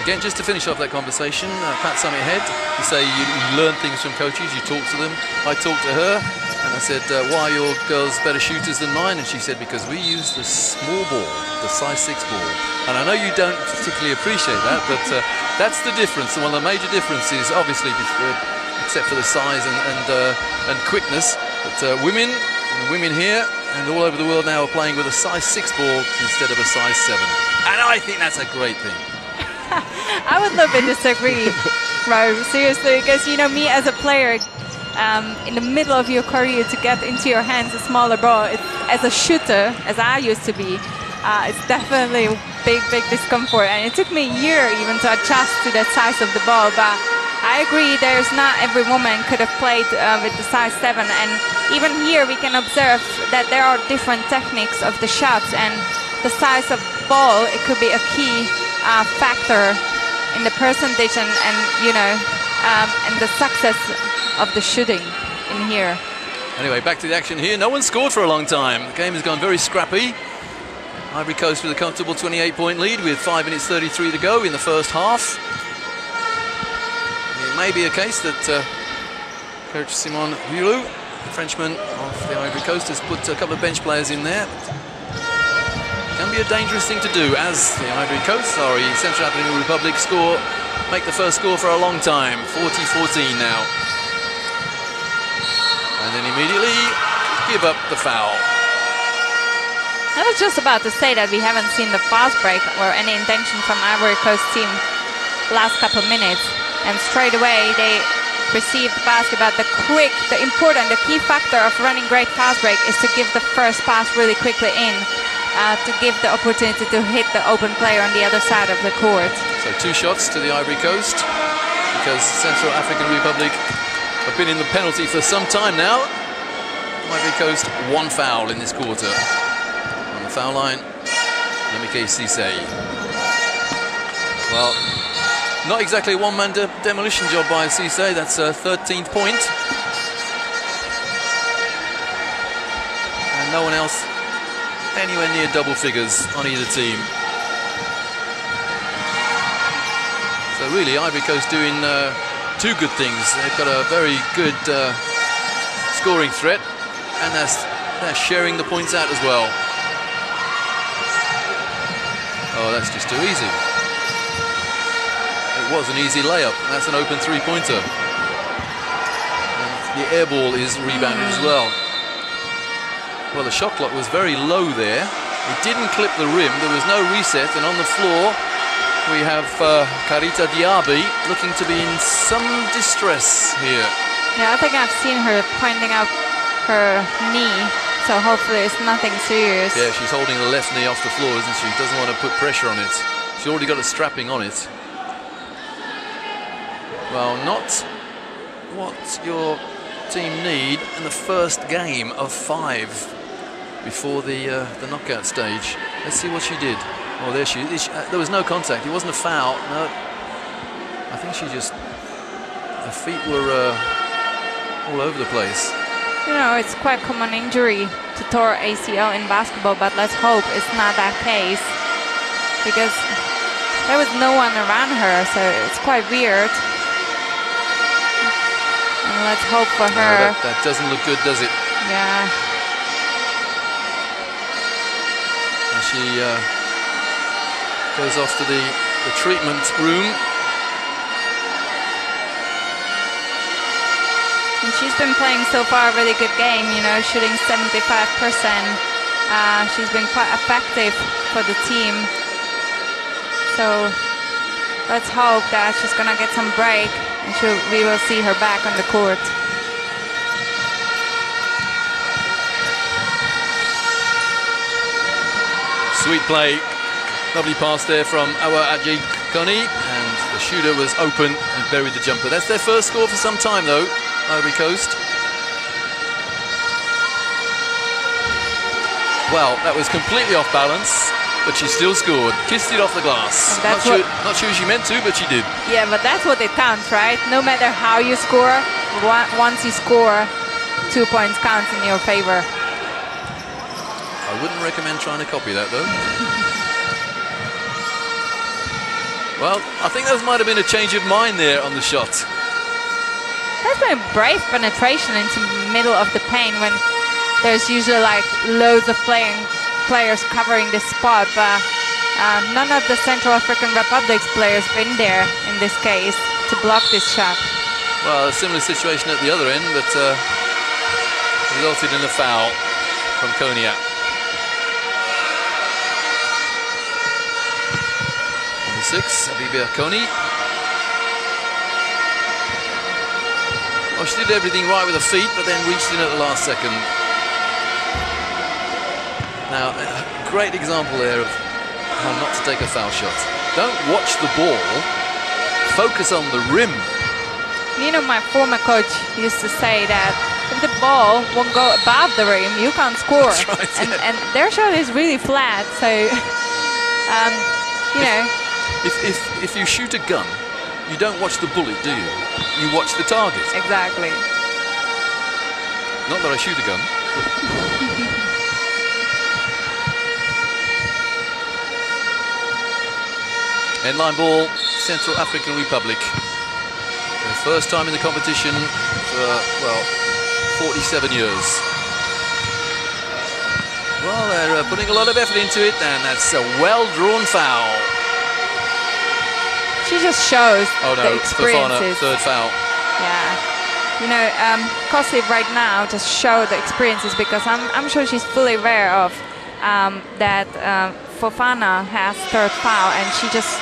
Again, just to finish off that conversation, Pat Summitt Head, you say you learn things from coaches, you talk to them. I talked to her, and I said, why are your girls better shooters than mine? And she said, because we use the small ball, the size 6 ball. And I know you don't particularly appreciate that, but that's the difference. And one of the major differences, obviously, except for the size and quickness, but women here and all over the world now are playing with a size 6 ball instead of a size 7. And I think that's a great thing. I would love to disagree, Ro, seriously, because, you know, me as a player, in the middle of your career to get into your hands a smaller ball, as a shooter, as I used to be, it's definitely a big discomfort. And it took me a year even to adjust to that size of the ball. But I agree, there's not every woman could have played with the size 7. And even here we can observe that there are different techniques of the shots, and the size of ball, it could be a key factor in the percentage and you know, and the success of the shooting in here. Anyway, back to the action here. No one scored for a long time. The game has gone very scrappy. Ivory Coast with a comfortable 28-point lead with 5 minutes 33 to go in the first half. It may be a case that Coach Simon Hulou, the Frenchman of the Ivory Coast, has put a couple of bench players in there. It can be a dangerous thing to do as the Central African Republic make the first score for a long time. 40-14 now. And then immediately give up the foul. I was just about to say that we haven't seen the fast break or any intention from Ivory Coast team last couple of minutes. And straight away they received the basket. But the key factor of running great fast break is to give the first pass really quickly in. To give the opportunity to hit the open player on the other side of the court. So 2 shots to the Ivory Coast, because Central African Republic have been in the penalty for some time now. Ivory Coast 1 foul in this quarter. On the foul line, Lemike Cisse. Well, not exactly a one-man demolition job by Cisse. That's a 13th point. And no one else anywhere near double figures on either team. So really, Ivory Coast doing two good things. They've got a very good scoring threat, and they're sharing the points out as well. Oh, that's just too easy. It was an easy layup. That's an open three-pointer. The air ball is rebounded as well. Well, the shot clock was very low there. It didn't clip the rim. There was no reset. And on the floor, we have Karita Diaby looking to be in some distress here. Yeah, I think I've seen her pointing out her knee. So hopefully it's nothing serious. Yeah, she's holding the left knee off the floor, isn't she? Doesn't want to put pressure on it. She's already got a strapping on it. Well, not what your team need in the first game of 5 before the knockout stage. Let's see what she did. Oh, there she is. There was no contact. It wasn't a foul. No, I think she just, her feet were all over the place. You know, it's quite common injury to tore ACL in basketball, but let's hope it's not that case, because there was no one around her, so it's quite weird. And let's hope for her. That doesn't look good, does it? Yeah. And she goes off to the treatment room. And she's been playing so far a really good game, you know, shooting 75%. She's been quite effective for the team. So let's hope that she's gonna get some break and we will see her back on the court. Sweet play. Lovely pass there from Awa Ajikoni, and the shooter was open and buried the jumper. That's their first score for some time though, Ivory Coast. Well, that was completely off balance, but she still scored. Kissed it off the glass. Not sure she meant to, but she did. Yeah, but that's what it counts, right? No matter how you score, once you score, 2 points counts in your favor. I wouldn't recommend trying to copy that, though. Well, I think there might have been a change of mind there on the shot. That's been a brave penetration into the middle of the paint when there's usually like loads of players covering this spot, but none of the Central African Republic's players been there in this case to block this shot. Well, a similar situation at the other end, but resulted in a foul from Konya. Number 6, Abibia Koni. Well, she did everything right with her feet, but then reached in at the last second. Now, a great example there of how not to take a foul shot. Don't watch the ball, focus on the rim. You know, my former coach used to say that if the ball won't go above the rim, you can't score. That's right, yeah. And their shot is really flat, so, you know. If you shoot a gun, you don't watch the bullet, do you? You watch the target. Exactly. Not that I shoot a gun. Endline ball, Central African Republic. Their first time in the competition for, well, 47 years. Well, they're putting a lot of effort into it, and that's a well-drawn foul. She just shows the Fofana, experiences. third foul. Yeah. You know, Cote right now just show the experiences, because I'm sure she's fully aware of that Fofana has third foul, and she just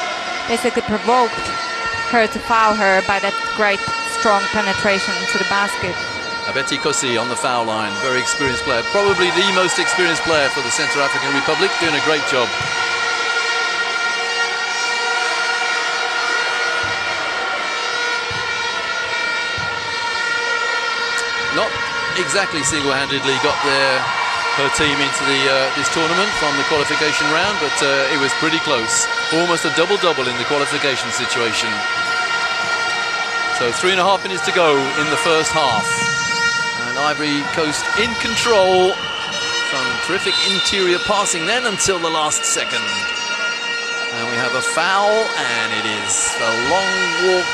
basically provoked her to foul her by that great strong penetration to the basket. Abeti Kosi on the foul line, very experienced player, probably the most experienced player for the Central African Republic, doing a great job. Not exactly single-handedly got her team into this tournament from the qualification round, but it was pretty close. Almost a double-double in the qualification situation. So 3.5 minutes to go in the first half. And Ivory Coast in control. Some terrific interior passing then until the last second. And we have a foul, and it is a long walk.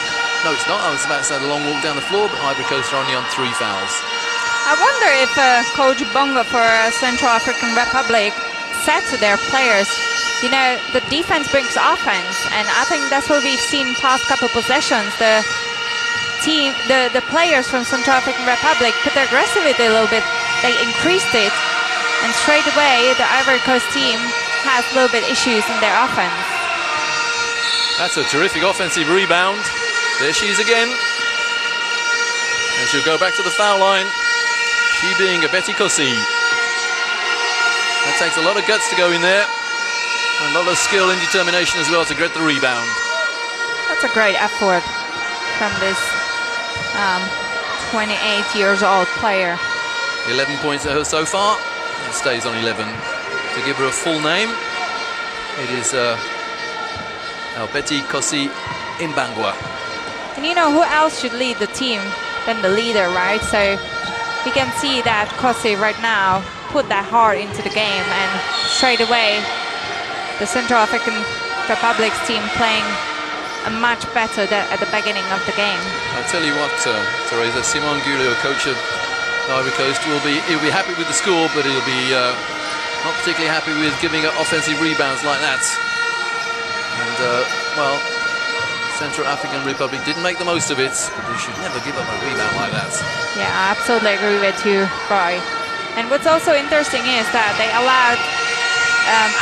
No, it's not. I was about to say the long walk down the floor, but Ivory Coast are only on 3 fouls. I wonder if Coach Bongo for Central African Republic said to their players, you know, the defense brings offense, and I think that's what we've seen past couple possessions. The players from Central African Republic put their aggressivity a little bit. They increased it, and straight away the Ivory Coast team has a little bit issues in their offense. That's a terrific offensive rebound. There she is again. And she'll go back to the foul line. She being a Betty Cote. That takes a lot of guts to go in there. And a lot of skill and determination as well to get the rebound. That's a great effort from this 28 years old player. 11 points at her so far. It stays on 11. To give her a full name, it is Betty Cote Imbangwa. And you know who else should lead the team than the leader, right? So we can see that Cote right now put that heart into the game, and straight away the Central African Republic's team playing much better at the beginning of the game. I'll tell you what, Teresa, Simon Gulio, coach of Ivory Coast, he'll be happy with the score, but he'll be not particularly happy with giving up offensive rebounds like that. And, well, Central African Republic didn't make the most of it, but they should never give up a rebound like that. Yeah, I absolutely agree with you, Roy. And what's also interesting is that they allowed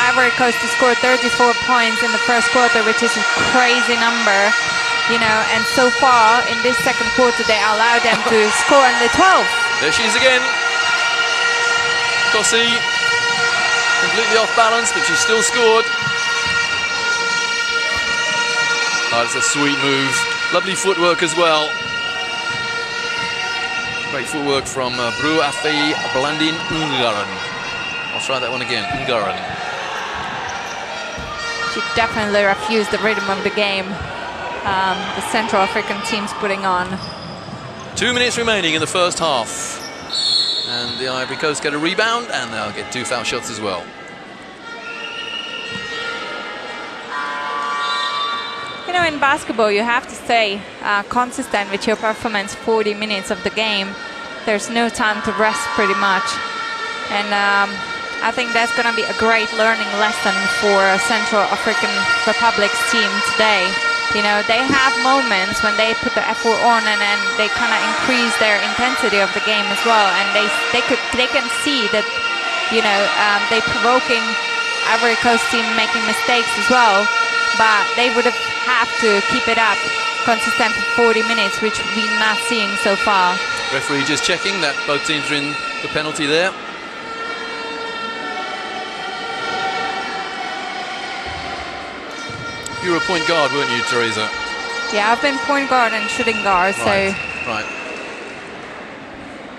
Ivory Coast to score 34 points in the first quarter, which is a crazy number, you know, and so far in this second quarter they allowed them to score only 12. There she is again. Cote, completely off balance, but she still scored. Oh, it's a sweet move. Lovely footwork as well. Great footwork from Bru Afi Blandin Ngaran. I'll try that one again, Ngaran. She definitely refused the rhythm of the game the Central African team's putting on. 2 minutes remaining in the first half. And the Ivory Coast get a rebound, and they'll get 2 foul shots as well. You know, in basketball, you have to stay consistent with your performance 40 minutes of the game. There's no time to rest, pretty much. And I think that's going to be a great learning lesson for Central African Republic's team today. You know, they have moments when they put the effort on, and they kind of increase their intensity of the game as well. And they can see that, you know, they provoking Ivory Coast team making mistakes as well. But they would have to keep it up consistent for 40 minutes, which we're not seeing so far. Referee just checking that both teams are in the penalty there. You were a point guard, weren't you, Teresa? Yeah, I've been point guard and shooting guard, right, so... Right.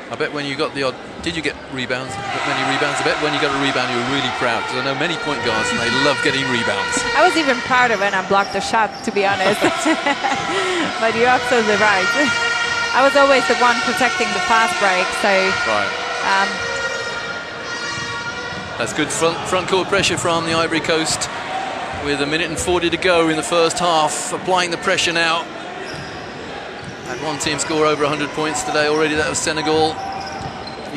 I bet when you got the odd... Did you get rebounds? Many rebounds? I bet when you got a rebound, you were really proud, because I know many point guards and they love getting rebounds. I was even prouder when I blocked the shot, to be honest. But you're absolutely right. I was always the one protecting the fast break, so... Right. That's good front court pressure from the Ivory Coast, with 1 minute and 40 to go in the first half, applying the pressure now. Had one team score over 100 points today already, that was Senegal.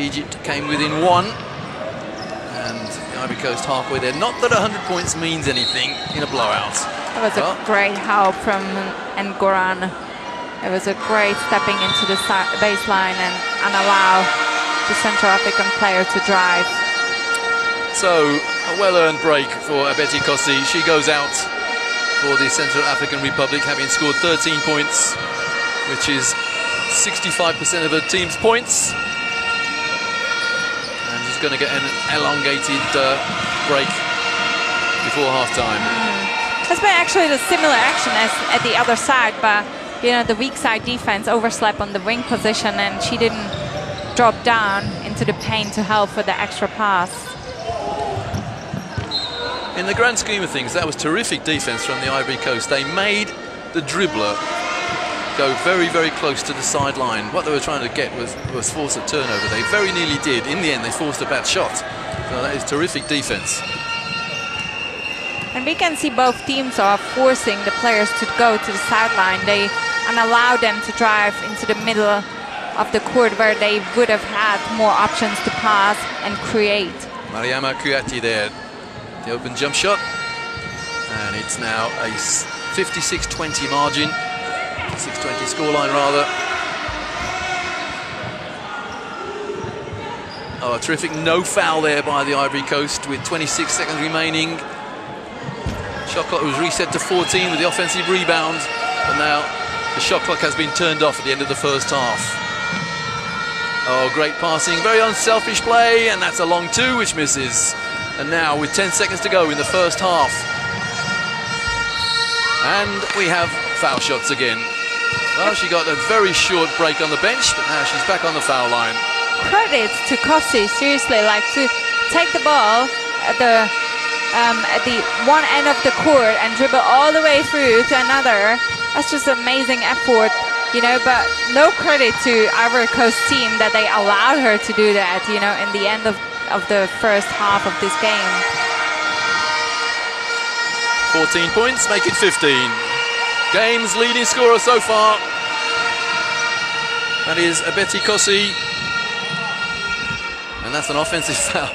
Egypt came within 1, and the Ivory Coast halfway there. Not that 100 points means anything in a blowout. It was a great help from Ngoran. It was a great stepping into the baseline and allow the Central African player to drive. So, a well-earned break for Betty Cote. She goes out for the Central African Republic, having scored 13 points, which is 65% of her team's points. And she's going to get an elongated break before half-time. It's been actually the similar action as at the other side, but you know, the weak side defense overslept on the wing position, and she didn't drop down into the paint to help for the extra pass. In the grand scheme of things, that was terrific defense from the Ivory Coast. They made the dribbler go very, very close to the sideline. What they were trying to get was force a turnover. They very nearly did. In the end, they forced a bad shot. So that is terrific defense. And we can see both teams are forcing the players to go to the sideline. And allow them to drive into the middle of the court where they would have had more options to pass and create. Mariama Cote there, the open jump shot. And it's now a 56-20 margin, 56-20 scoreline rather. Oh, a terrific no foul there by the Ivory Coast with 26 seconds remaining. Shot clock was reset to 14 with the offensive rebound, but now the shot clock has been turned off at the end of the first half. Oh, great passing, very unselfish play, and that's a long two which misses. And now with 10 seconds to go in the first half. And we have foul shots again. Well, she got a very short break on the bench, but now she's back on the foul line. Credits to Cote, seriously, like to take the ball at the one end of the court and dribble all the way through to another. That's just amazing effort, you know, but no credit to Ivory Coast team that they allowed her to do that, you know, in the end of the first half of this game. 14 points, make it 15. Game's leading scorer so far. That is Abeti Kosi. And that's an offensive foul.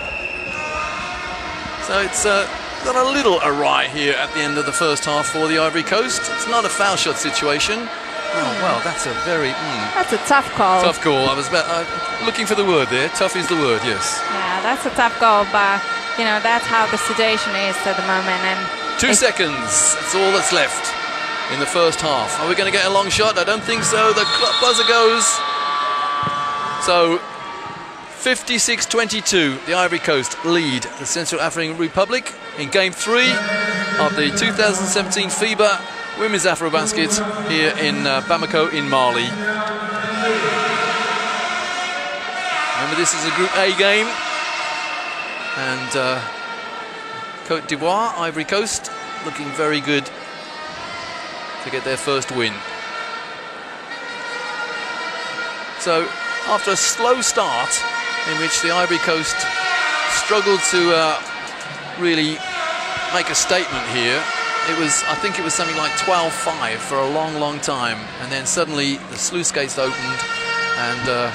So it's got a little awry here at the end of the first half for the Ivory Coast. It's not a foul shot situation. Oh, well, that's a very... That's a tough call. Tough call. I was looking for the word there. Tough is the word, yes. Yeah, that's a tough call, but, you know, that's how the situation is at the moment. And 2 seconds. That's all that's left in the first half. Are we going to get a long shot? I don't think so. The buzzer goes. So 56-22, the Ivory Coast lead the Central African Republic in Game 3 of the 2017 FIBA Women's AfroBasket here in Bamako in Mali. Remember, this is a Group A game, and Cote d'Ivoire, Ivory Coast, looking very good to get their first win. So after a slow start in which the Ivory Coast struggled to really make a statement here, I think it was something like 12-5 for a long time, and then suddenly the sluice gates opened and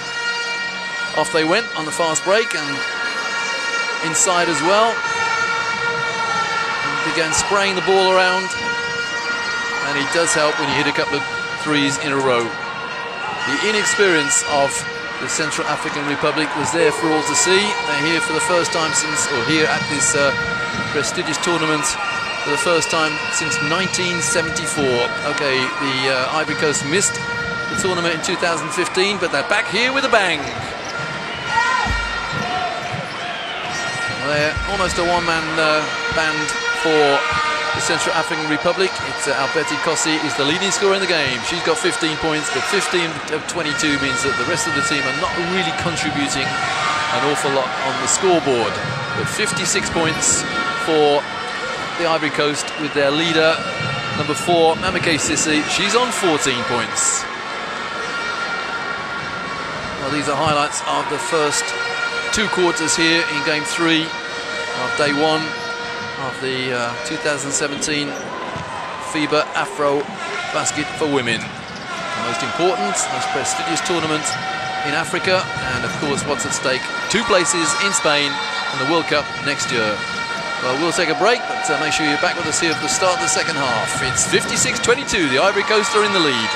off they went on the fast break and inside as well, and began spraying the ball around, and it does help when you hit a couple of threes in a row. The inexperience of the Central African Republic was there for all to see. They're here for the first time since, or here at this prestigious tournament for the first time since 1974. Okay, the Ivory Coast missed the tournament in 2015, but they're back here with a bang. They're almost a one-man band for the Central African Republic. It's Abeti Kosi is the leading scorer in the game. She's got 15 points, but 15 of 22 means that the rest of the team are not really contributing an awful lot on the scoreboard. But 56 points for the Ivory Coast with their leader, number 4, Mamake Sissi. She's on 14 points. Well, these are highlights of the first 2 quarters here in Game 3 of Day 1 of the 2017 FIBA AfroBasket for women. The most important, most prestigious tournament in Africa, and of course what's at stake, 2 places in Spain and the World Cup next year. Well, we'll take a break, but make sure you're back with us here for the start of the second half. It's 56-22, the Ivory Coast are in the lead.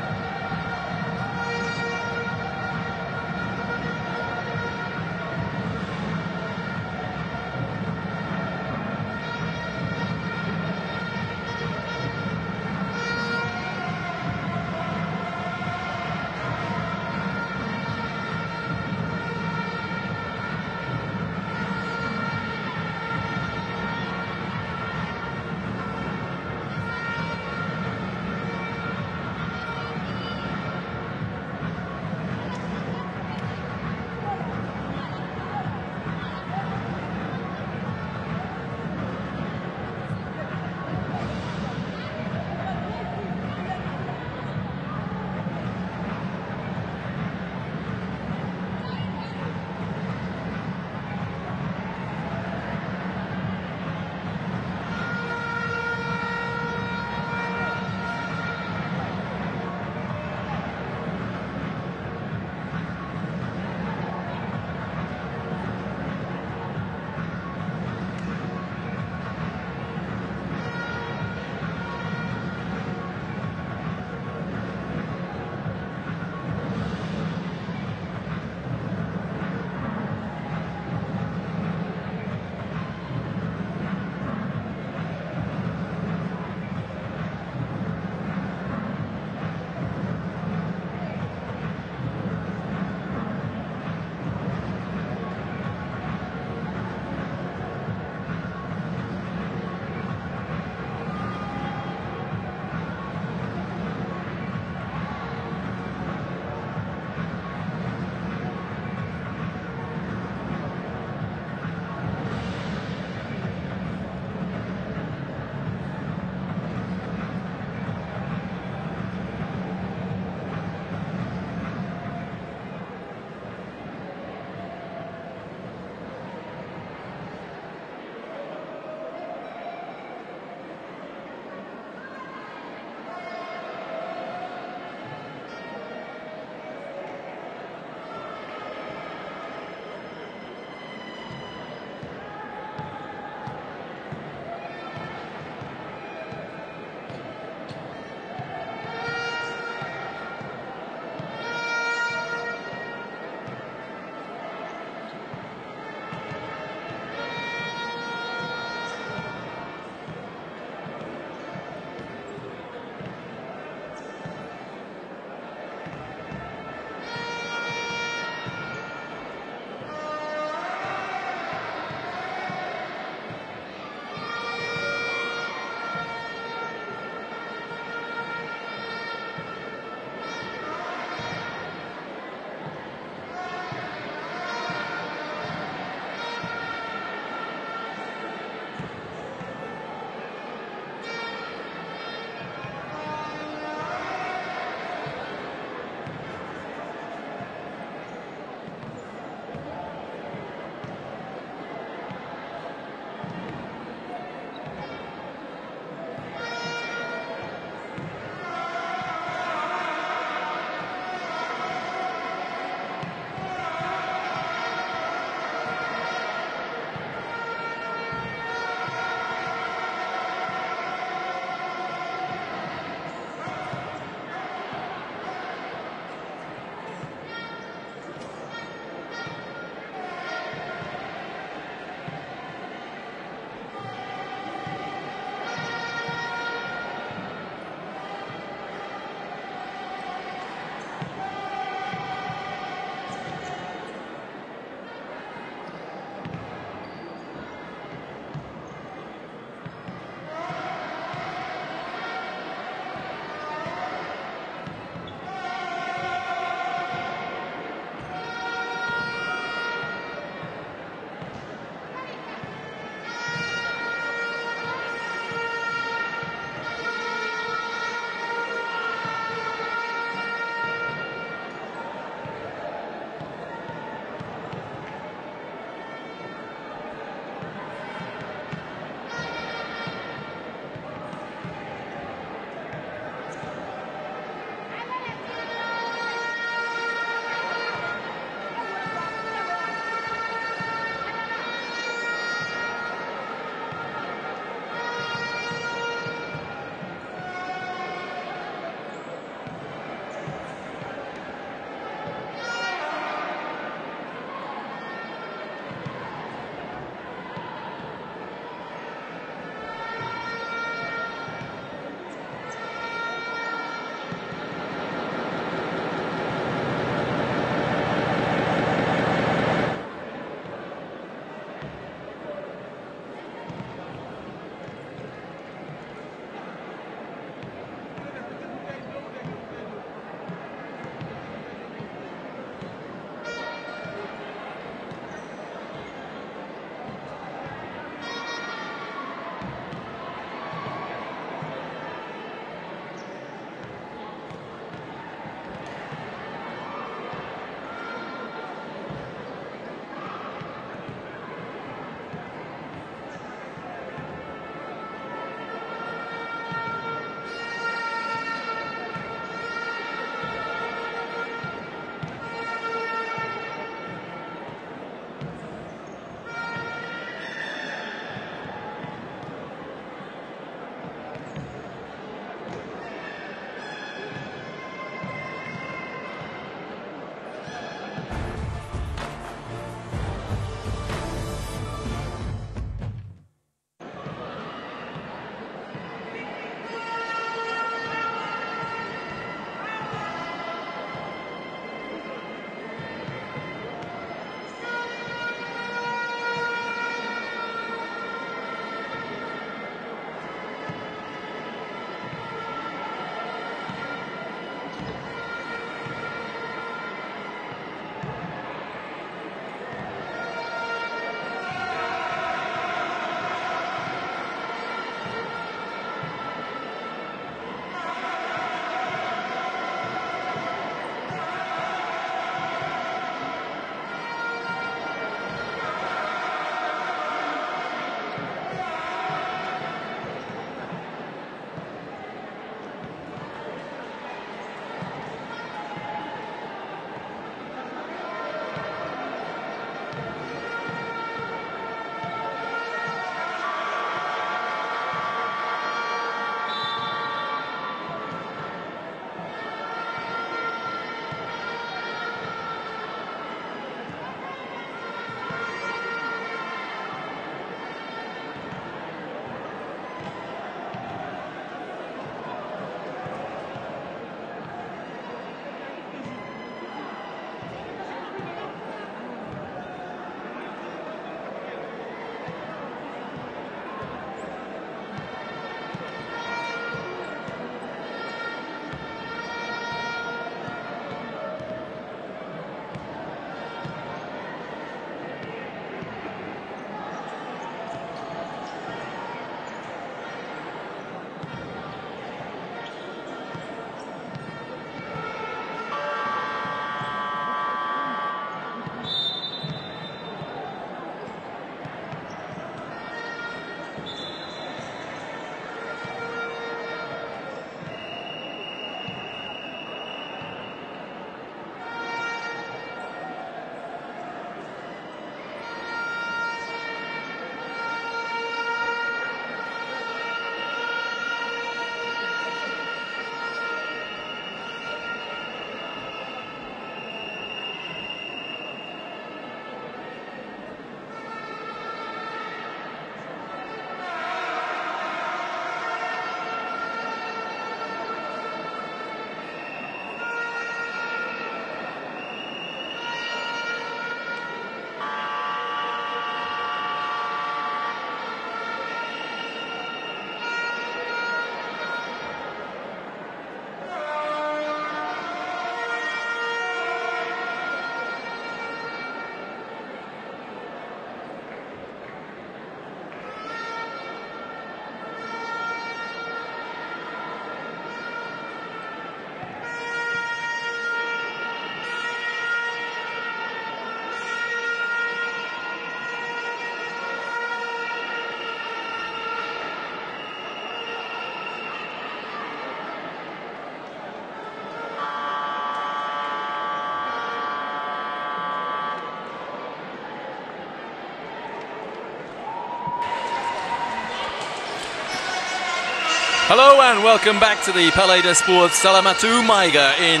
Hello and welcome back to the Palais des Sports Salamatu Maïga in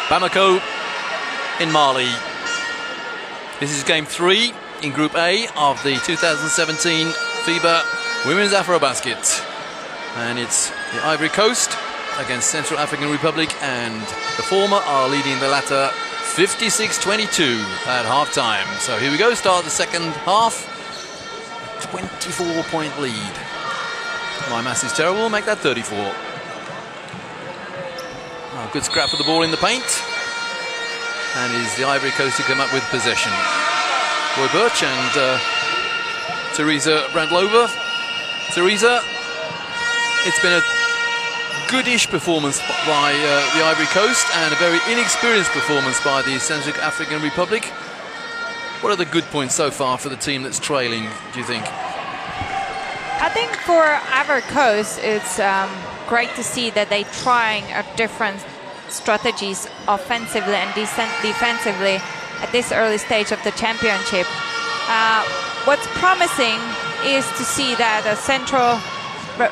Bamako in Mali. This is game 3 in Group A of the 2017 FIBA Women's AfroBasket. And it's the Ivory Coast against Central African Republic, and the former are leading the latter 56-22 at half-time. So here we go, start the second half. 24-point lead. My maths is terrible, we'll make that 34. Oh, good scrap for the ball in the paint. And is the Ivory Coast to come up with possession. Roy Birch and Teresa Brandlova. Teresa, it's been a goodish performance by the Ivory Coast and a very inexperienced performance by the Central African Republic. What are the good points so far for the team that's trailing, do you think? I think for Ivory Coast, it's great to see that they're trying different strategies offensively and defensively at this early stage of the championship. What's promising is to see that the Central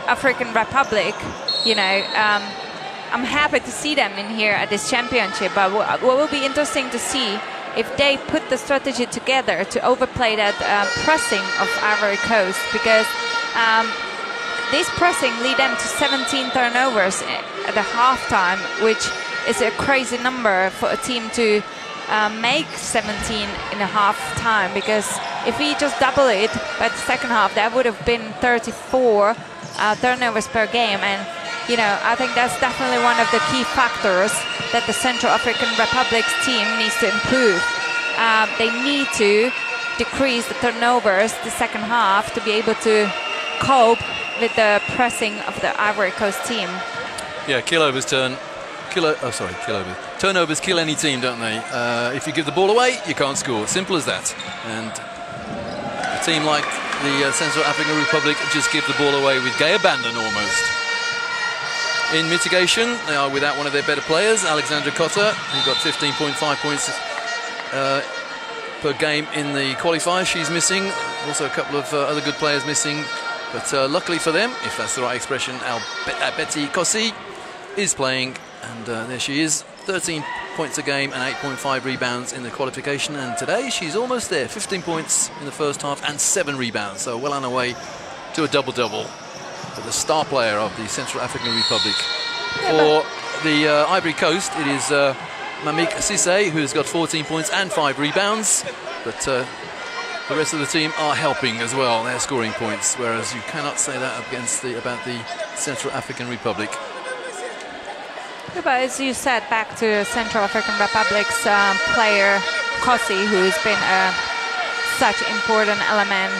African Republic, you know, I'm happy to see them in here at this championship, but what will be interesting to see if they put the strategy together to overplay that pressing of Ivory Coast, because this pressing lead them to 17 turnovers at the halftime, which is a crazy number for a team to make 17 in a half time, because if we just double it by the second half, that would have been 34 turnovers per game. And you know, I think that's definitely one of the key factors that the Central African Republic's team needs to improve. They need to decrease the turnovers the second half to be able to cope with the pressing of the Ivory Coast team. Yeah, turnovers kill any team, don't they? If you give the ball away, you can't score. Simple as that. And a team like the Central African Republic just give the ball away with gay abandon almost. In mitigation, they are without one of their better players, Alexandra Cote, who got 15.5 points per game in the qualifiers. She's missing. Also a couple of other good players missing. But luckily for them, if that's the right expression, Betty Kossi is playing. And there she is, 13 points a game and 8.5 rebounds in the qualification. And today she's almost there, 15 points in the first half and 7 rebounds. So well on her way to a double-double. But the star player of the Central African Republic. For the Ivory Coast, it is Mamik Cissé, who's got 14 points and 5 rebounds. But the rest of the team are helping as well. They're scoring points, whereas you cannot say that about the Central African Republic. Yeah, but as you said, back to Central African Republic's player Kossi, who's been such important element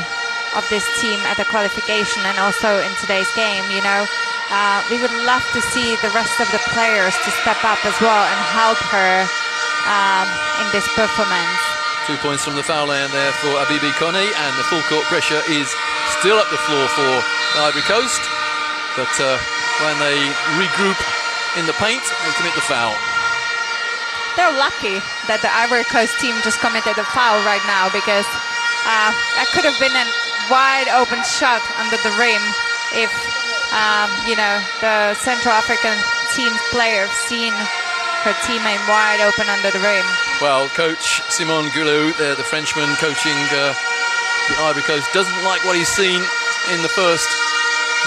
of this team at the qualification and also in today's game. You know, we would love to see the rest of the players to step up as well and help her in this performance. 2 points from the foul line there for Abibi Kone, and the full court pressure is still up the floor for the Ivory Coast. But when they regroup in the paint, they commit the foul. They're lucky that the Ivory Coast team just committed a foul right now, because that could have been a wide open shot under the rim if you know, the Central African team's player have seen her teammate wide open under the rim. Well, coach Simon Goulou, the Frenchman coaching the Ivory Coast, doesn't like what he's seen in the first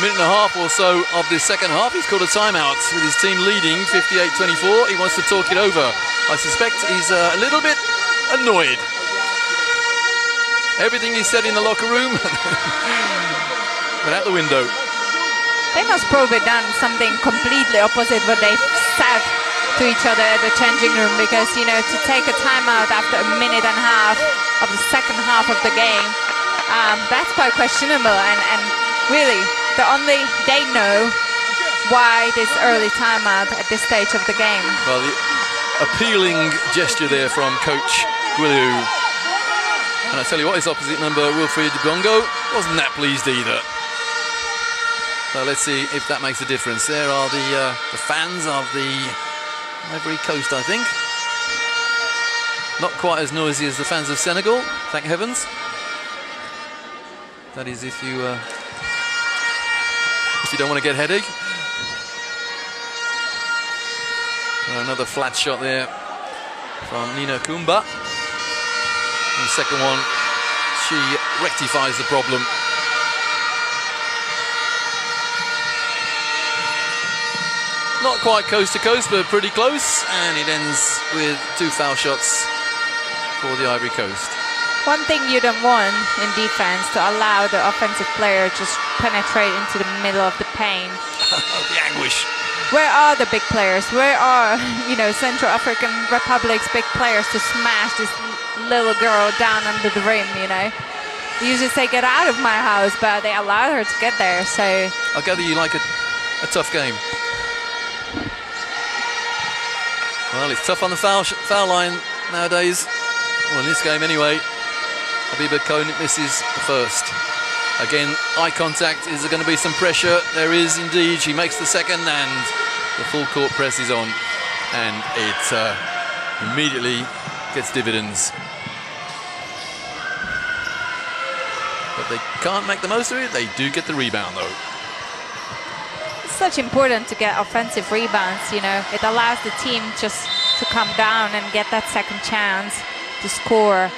minute and a half or so of this second half. He's called a timeout with his team leading 58-24. He wants to talk it over. I suspect he's a little bit annoyed. Everything he said in the locker room went out the window. They must probably done something completely opposite what they said to each other at the changing room, because, you know, to take a timeout after a minute and a half of the second half of the game, that's quite questionable. And really, they know why this early timeout at this stage of the game. Well, the appealing gesture there from Coach Guilou. And I tell you what, his opposite number, Wilfried Bongo, wasn't that pleased either. So let's see if that makes a difference. There are the fans of the Ivory Coast, I think. Not quite as noisy as the fans of Senegal, thank heavens. That is if you don't want to get headache. Another flat shot there from Nina Kumba. And the second one, she rectifies the problem. Not quite coast to coast, but pretty close. And it ends with 2 foul shots for the Ivory Coast. One thing you don't want in defense, to allow the offensive player just penetrate into the middle of the paint. The anguish. Where are the big players? Where are, Central African Republic's big players to smash this little girl down under the rim, They usually say, get out of my house, but they allowed her to get there, so... I gather you like a tough game. Well, it's tough on the foul line nowadays. Well, in this game anyway. FIBA Cote misses the first. Again, eye contact. Is there going to be some pressure? There is indeed. She makes the second, and the full court press is on. And it immediately gets dividends. But they can't make the most of it. They do get the rebound, though. It's such important to get offensive rebounds, It allows the team just to come down and get that second chance to score.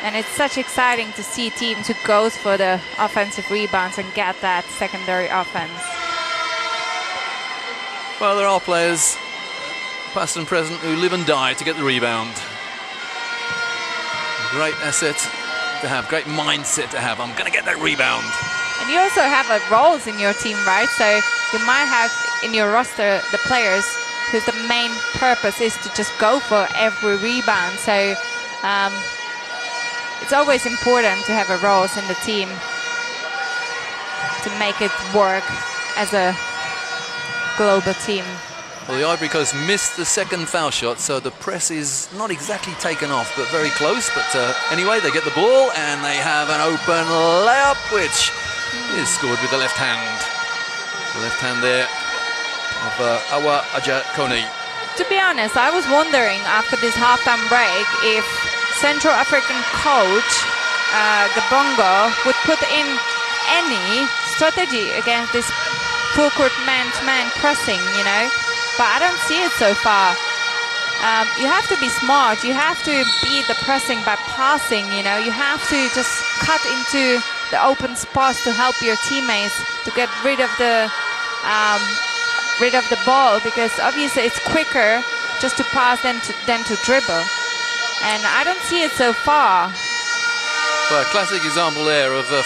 And it's such exciting to see teams who goes for the offensive rebounds and get that secondary offense. Well, there are players, past and present, who live and die to get the rebound. Great asset to have, great mindset to have. I'm going to get that rebound. And you also have roles in your team, right? So you might have in your roster the players whose the main purpose is to just go for every rebound. So it's always important to have roles in the team to make it work as a global team. Well, the Ivory Coast missed the second foul shot, so the press is not exactly taken off, but very close. But anyway, they get the ball and they have an open layup, which is scored with the left hand. The left hand there of Awa Aja Kone. To be honest, I was wondering after this halftime break if Central African coach Gabongo would put in any strategy against this full court man-to-man pressing, but I don't see it so far. You have to be smart. You have to beat the pressing by passing, You have to just cut into the open spots to help your teammates to get rid of the ball, because obviously it's quicker just to pass than to dribble. And I don't see it so far. Well, a classic example there of a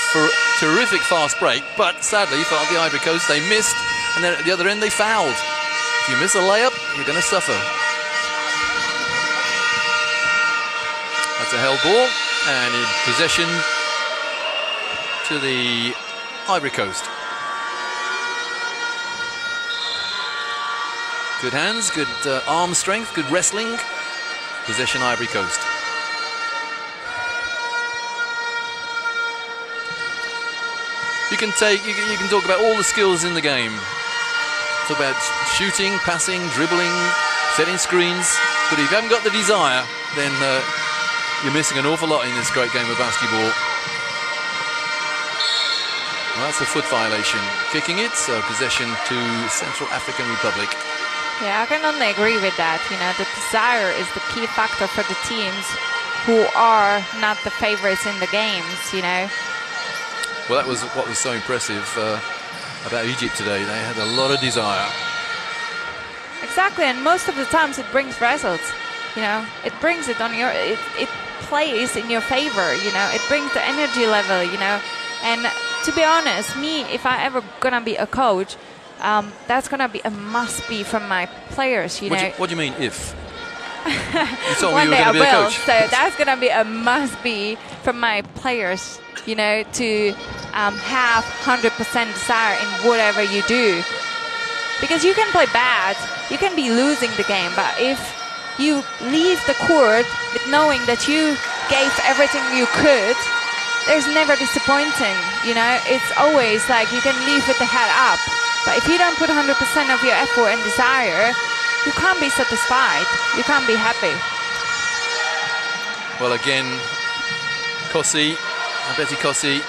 terrific fast break, but sadly for the Ivory Coast, they missed, and then at the other end they fouled. If you miss a layup, you're going to suffer. That's a held ball, and in possession to the Ivory Coast. Good hands, good arm strength, good wrestling. Possession Ivory Coast. You can talk about all the skills in the game. Talk about shooting, passing, dribbling, setting screens. But if you haven't got the desire, then you're missing an awful lot in this great game of basketball. Well, that's a foot violation. Kicking it, so possession to Central African Republic. Yeah, I can only agree with that. The desire is the key factor for the teams who are not the favorites in the games, Well, that was what was so impressive about Egypt today. They had a lot of desire. Exactly, and most of the times it brings results. It brings it on your... It plays in your favor, It brings the energy level, And to be honest, if I ever gonna be a coach, that's going to be a must-be from my players, What do you mean, if? You told me One you were day going to I be a will. coach. So that's going to be a must-be from my players, to have 100% desire in whatever you do. Because you can play bad, you can be losing the game, but if you leave the court with knowing that you gave everything you could, there's never disappointing, It's always like you can leave with the head up. But if you don't put 100% of your effort and desire, you can't be satisfied. You can't be happy. Well, again, Betty Cote,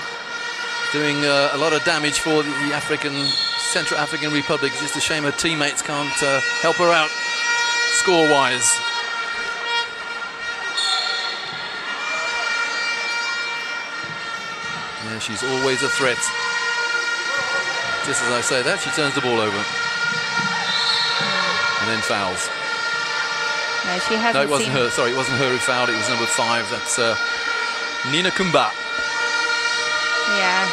doing a lot of damage for the African Central African Republic. It's just a shame her teammates can't help her out score-wise. Yeah, she's always a threat. Just as I say that, she turns the ball over. And then fouls. No, she hasn't. No, it wasn't her. Sorry, it wasn't her who fouled. It was number 5. That's Nina Kumba. Yeah.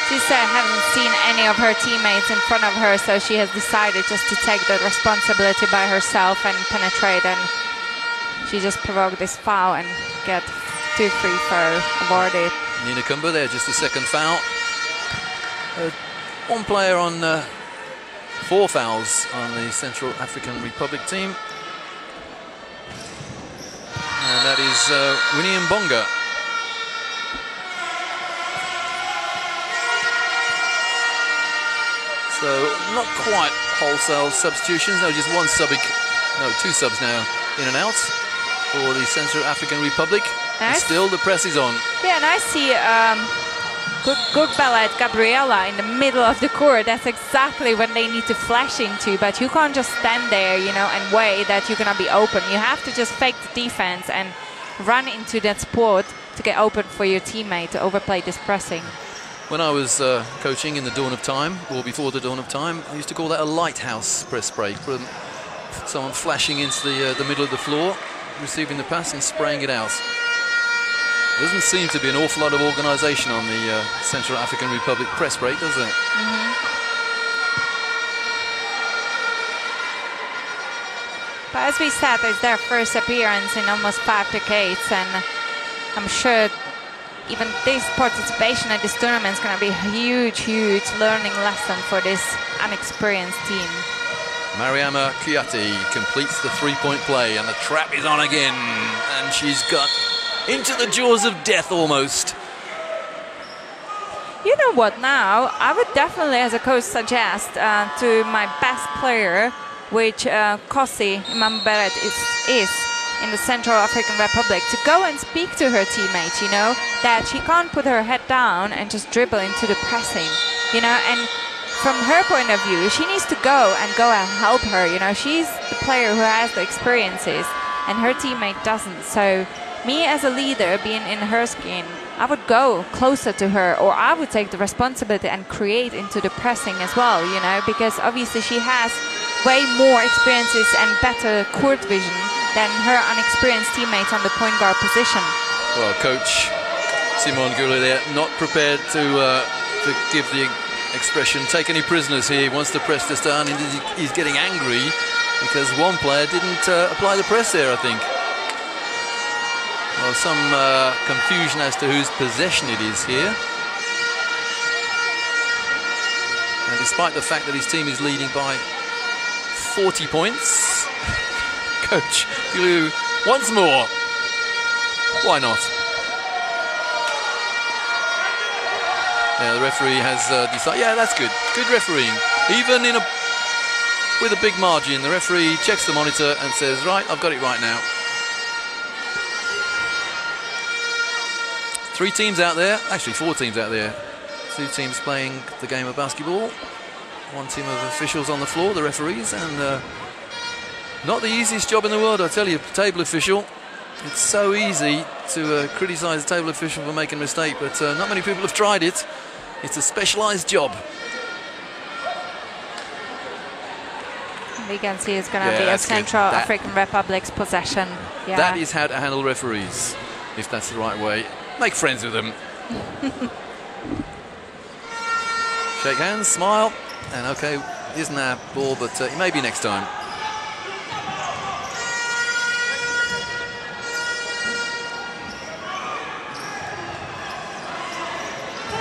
She hasn't seen any of her teammates in front of her, so she has decided just to take the responsibility by herself and penetrate. And she just provoked this foul and get 2 free throw awarded. Nina Kumba there, just the second foul. One player on 4 fouls on the Central African Republic team. And that is Winnie Mbonga. So not quite wholesale substitutions. No, just 2 subs now in and out for the Central African Republic. And still the press is on. Yeah, and I see Gugbalat Gabriela in the middle of the court. That's exactly when they need to flash into, but you can't just stand there, you know, and wait that you're gonna be open. You have to just fake the defense and run into that spot to get open for your teammate to overplay this pressing. When I was coaching in the dawn of time, or before the dawn of time, I used to call that a lighthouse press break. Someone flashing into the middle of the floor, receiving the pass and spraying it out. Doesn't seem to be an awful lot of organisation on the Central African Republic press break, does it? But as we said, it's their first appearance in almost 5 decades, and I'm sure even this participation at this tournament is going to be a huge, huge learning lesson for this inexperienced team. Mariama Kouyaté completes the 3-point play, and the trap is on again, and she's got into the jaws of death almost. You know what now? I would definitely, as a coach, suggest to my best player, which Kosi Imamberet is in the Central African Republic, to go and speak to her teammates, you know, that she can't put her head down and just dribble into the pressing, you know, and from her point of view, she needs to go and help her, you know. She's the player who has the experiences and her teammate doesn't. So me as a leader, being in her skin, I would go closer to her, or I would take the responsibility and create into the pressing as well, you know, because obviously she has way more experiences and better court vision than her unexperienced teammates on the point guard position. Well, Coach Simon Goulet there, not prepared to give the expression, take any prisoners here. He wants the press to start, and he's getting angry because one player didn't apply the press there, I think. Well, some confusion as to whose possession it is here. And despite the fact that his team is leading by 40 points, Coach Goulet once more. Why not? Yeah, the referee has decided. Yeah, that's good. Good refereeing. Even with a big margin, the referee checks the monitor and says, right, I've got it right now. 3 teams out there, actually 4 teams out there. 2 teams playing the game of basketball. 1 team of officials on the floor, the referees, and not the easiest job in the world, I tell you, table official. It's so easy to criticise a table official for making a mistake, but not many people have tried it. It's a specialised job. We can see it's going to be a Central African Republic's possession. Yeah. That is how to handle referees, if that's the right way. Make friends with them. Shake hands, smile, and okay, isn't our ball, but maybe next time.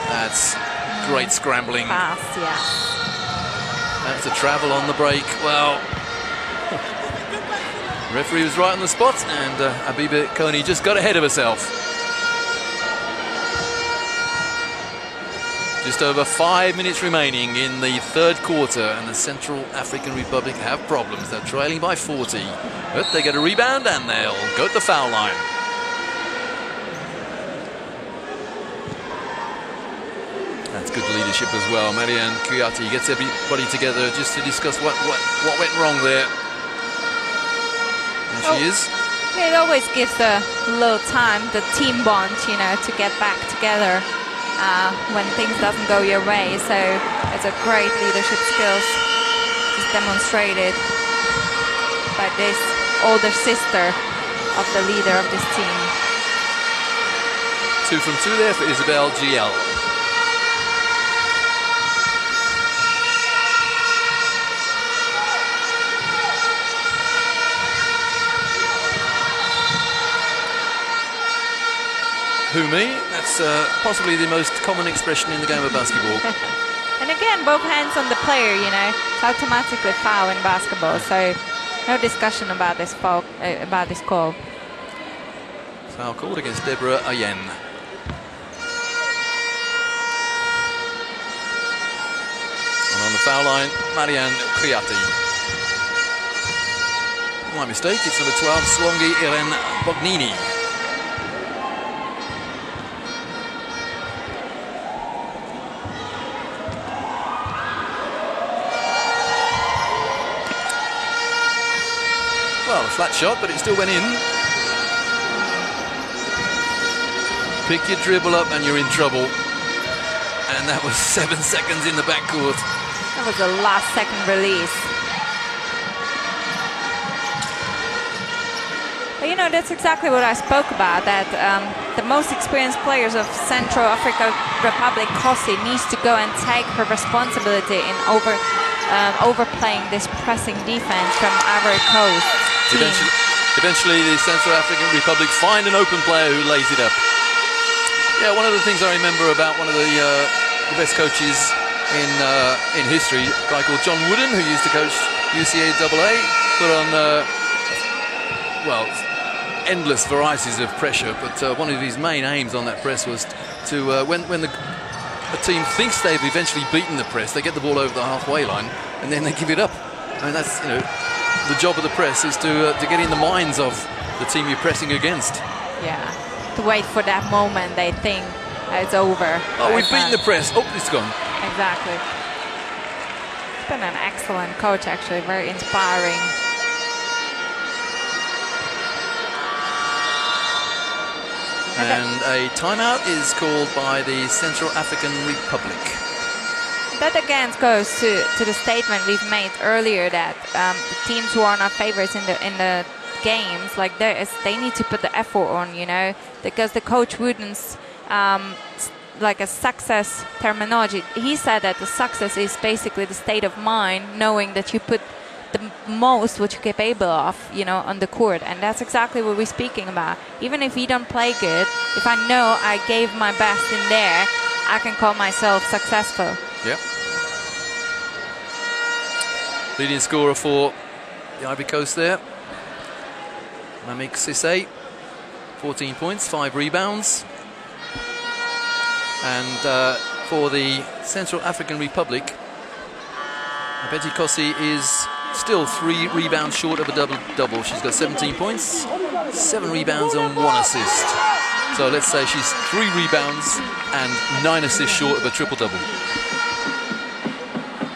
That's great scrambling. Fast, yeah. That's a travel on the break. Well, the referee was right on the spot, and Abiba Kone just got ahead of herself. Just over 5 minutes remaining in the 3rd quarter, and the Central African Republic have problems. They're trailing by 40, but they get a rebound and they'll go to the foul line. That's good leadership as well. Marianne Cote gets everybody together just to discuss what went wrong there. And she is. It always gives a little time, the team bond, you know, to get back together when things doesn't go your way. So it's a great leadership skills just demonstrated by this older sister of the leader of this team. 2 from 2 there for Isabelle GL. Who me? That's possibly the most common expression in the game of basketball. And again, both hands on the player, you know, it's automatically foul in basketball, so no discussion about this foul, about this call. Foul called against Deborah Ayen. And on the foul line, Marianne Cote. My mistake, it's number 12, Slongi Irene Bognini. Well, a flat shot, but it still went in. Pick your dribble up and you're in trouble. And that was 7 seconds in the backcourt. That was a last-second release. But you know, that's exactly what I spoke about, that the most experienced players of Central African Republic, Cote, needs to go and take her responsibility in overplaying this pressing defense from Ivory Coast. Eventually, the Central African Republic find an open player who lays it up. Yeah, one of the things I remember about one of the best coaches in history, a guy called John Wooden, who used to coach UCAA, put on well, endless varieties of pressure, but one of his main aims on that press was to when a team thinks they've eventually beaten the press, they get the ball over the halfway line and then they give it up. I mean, that's, you know, the job of the press is to get in the minds of the team you're pressing against. Yeah, to wait for that moment they think it's over. Oh, we've beaten the press. Oh, it's gone. Exactly. It's been an excellent coach, actually, very inspiring. And a timeout is called by the Central African Republic. That again goes to the statement we've made earlier that the teams who are not favorites in the games, like they need to put the effort on, you know, because the coach Wooden's like a success terminology. He said that the success is basically the state of mind, knowing that you put the most what you're capable of, you know, on the court, and that's exactly what we're speaking about. Even if we don't play good, if I know I gave my best in there, I can call myself successful. Yep. Leading scorer for the Ivory Coast there, Mamik Cissé, 14 points, 5 rebounds. And for the Central African Republic, Betty Kossi is still 3 rebounds short of a double-double. She's got 17 points, 7 rebounds and 1 assist. So let's say she's 3 rebounds and 9 assists short of a triple-double.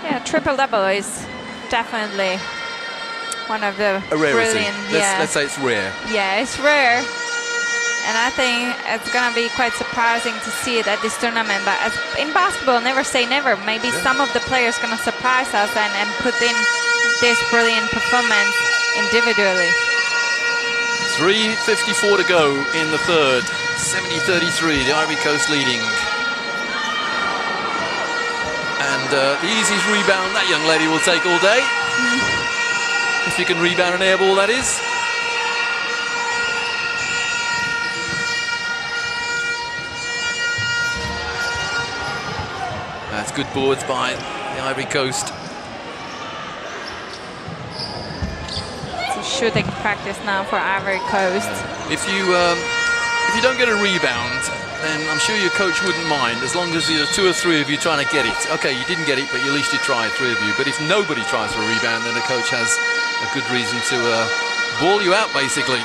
Yeah, triple-double is definitely one of the a rarity. Brilliant. Let's say it's rare. Yeah, it's rare. And I think it's going to be quite surprising to see it at this tournament. But as in basketball, never say never. Maybe some of the players going to surprise us and put in this brilliant performance individually. 3:54 to go in the third. 70-33, the Ivory Coast leading. And the easiest rebound that young lady will take all day. If you can rebound an air ball, that is. That's good boards by the Ivory Coast. It's a shooting practice now for Ivory Coast. If you don't get a rebound, then I'm sure your coach wouldn't mind, as long as there are 2 or 3 of you trying to get it. Okay, you didn't get it, but at least you tried, 3 of you. But if nobody tries for a rebound, then the coach has a good reason to ball you out, basically.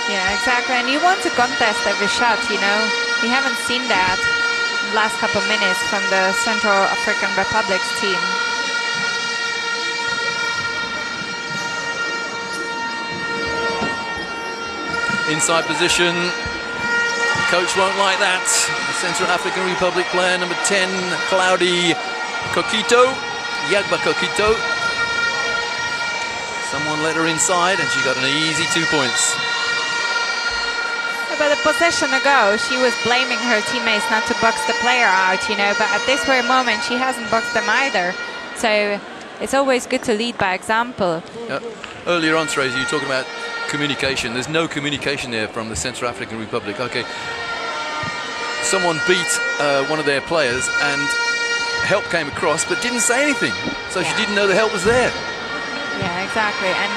Yeah, exactly. And you want to contest every shot, you know. We haven't seen that last couple of minutes from the Central African Republic's team. Inside position. Coach won't like that. The Central African Republic player, number 10, Cloudy Kokito. Yagba Kokito. Someone let her inside and she got an easy 2 points. But a possession ago, she was blaming her teammates not to box the player out, you know, but at this very moment, she hasn't boxed them either. So it's always good to lead by example. Earlier on, Tracy, you were talking about communication. There's no communication there from the Central African Republic. Okay, someone beat one of their players and help came across but didn't say anything. So she didn't know the help was there. Yeah, exactly. And,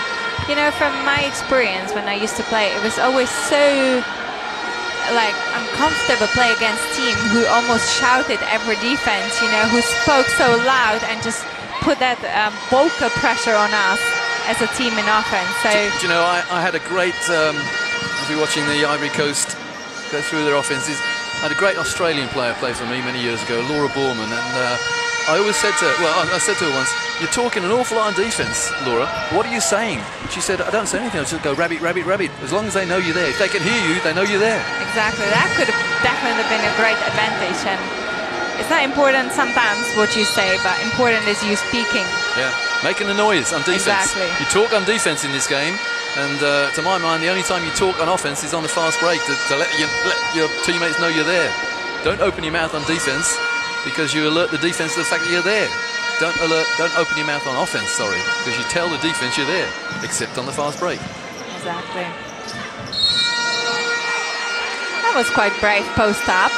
you know, from my experience when I used to play, it was always so like uncomfortable play against team who almost shouted every defense, you know, who spoke so loud and just put that vocal pressure on us as a team in offense. So do you know, I had a great if you're watching the Ivory Coast go through their offenses, I had a great Australian player play for me many years ago, Laura Borman, and I always said to her, well, I said to her once, you're talking an awful lot on defense, Laura. What are you saying? She said, I don't say anything. I just go rabbit, rabbit, rabbit. As long as they know you're there. If they can hear you, they know you're there. Exactly. That could have definitely been a great advantage. And it's not important sometimes what you say, but important is you speaking. Yeah, making a noise on defense. Exactly. You talk on defense in this game, and to my mind, the only time you talk on offense is on the fast break to let your teammates know you're there. Don't open your mouth on defense because you alert the defense to the fact that you're there. Don't open your mouth on offense, sorry, because you tell the defense you're there, except on the fast break. Exactly. That was quite brave post-up.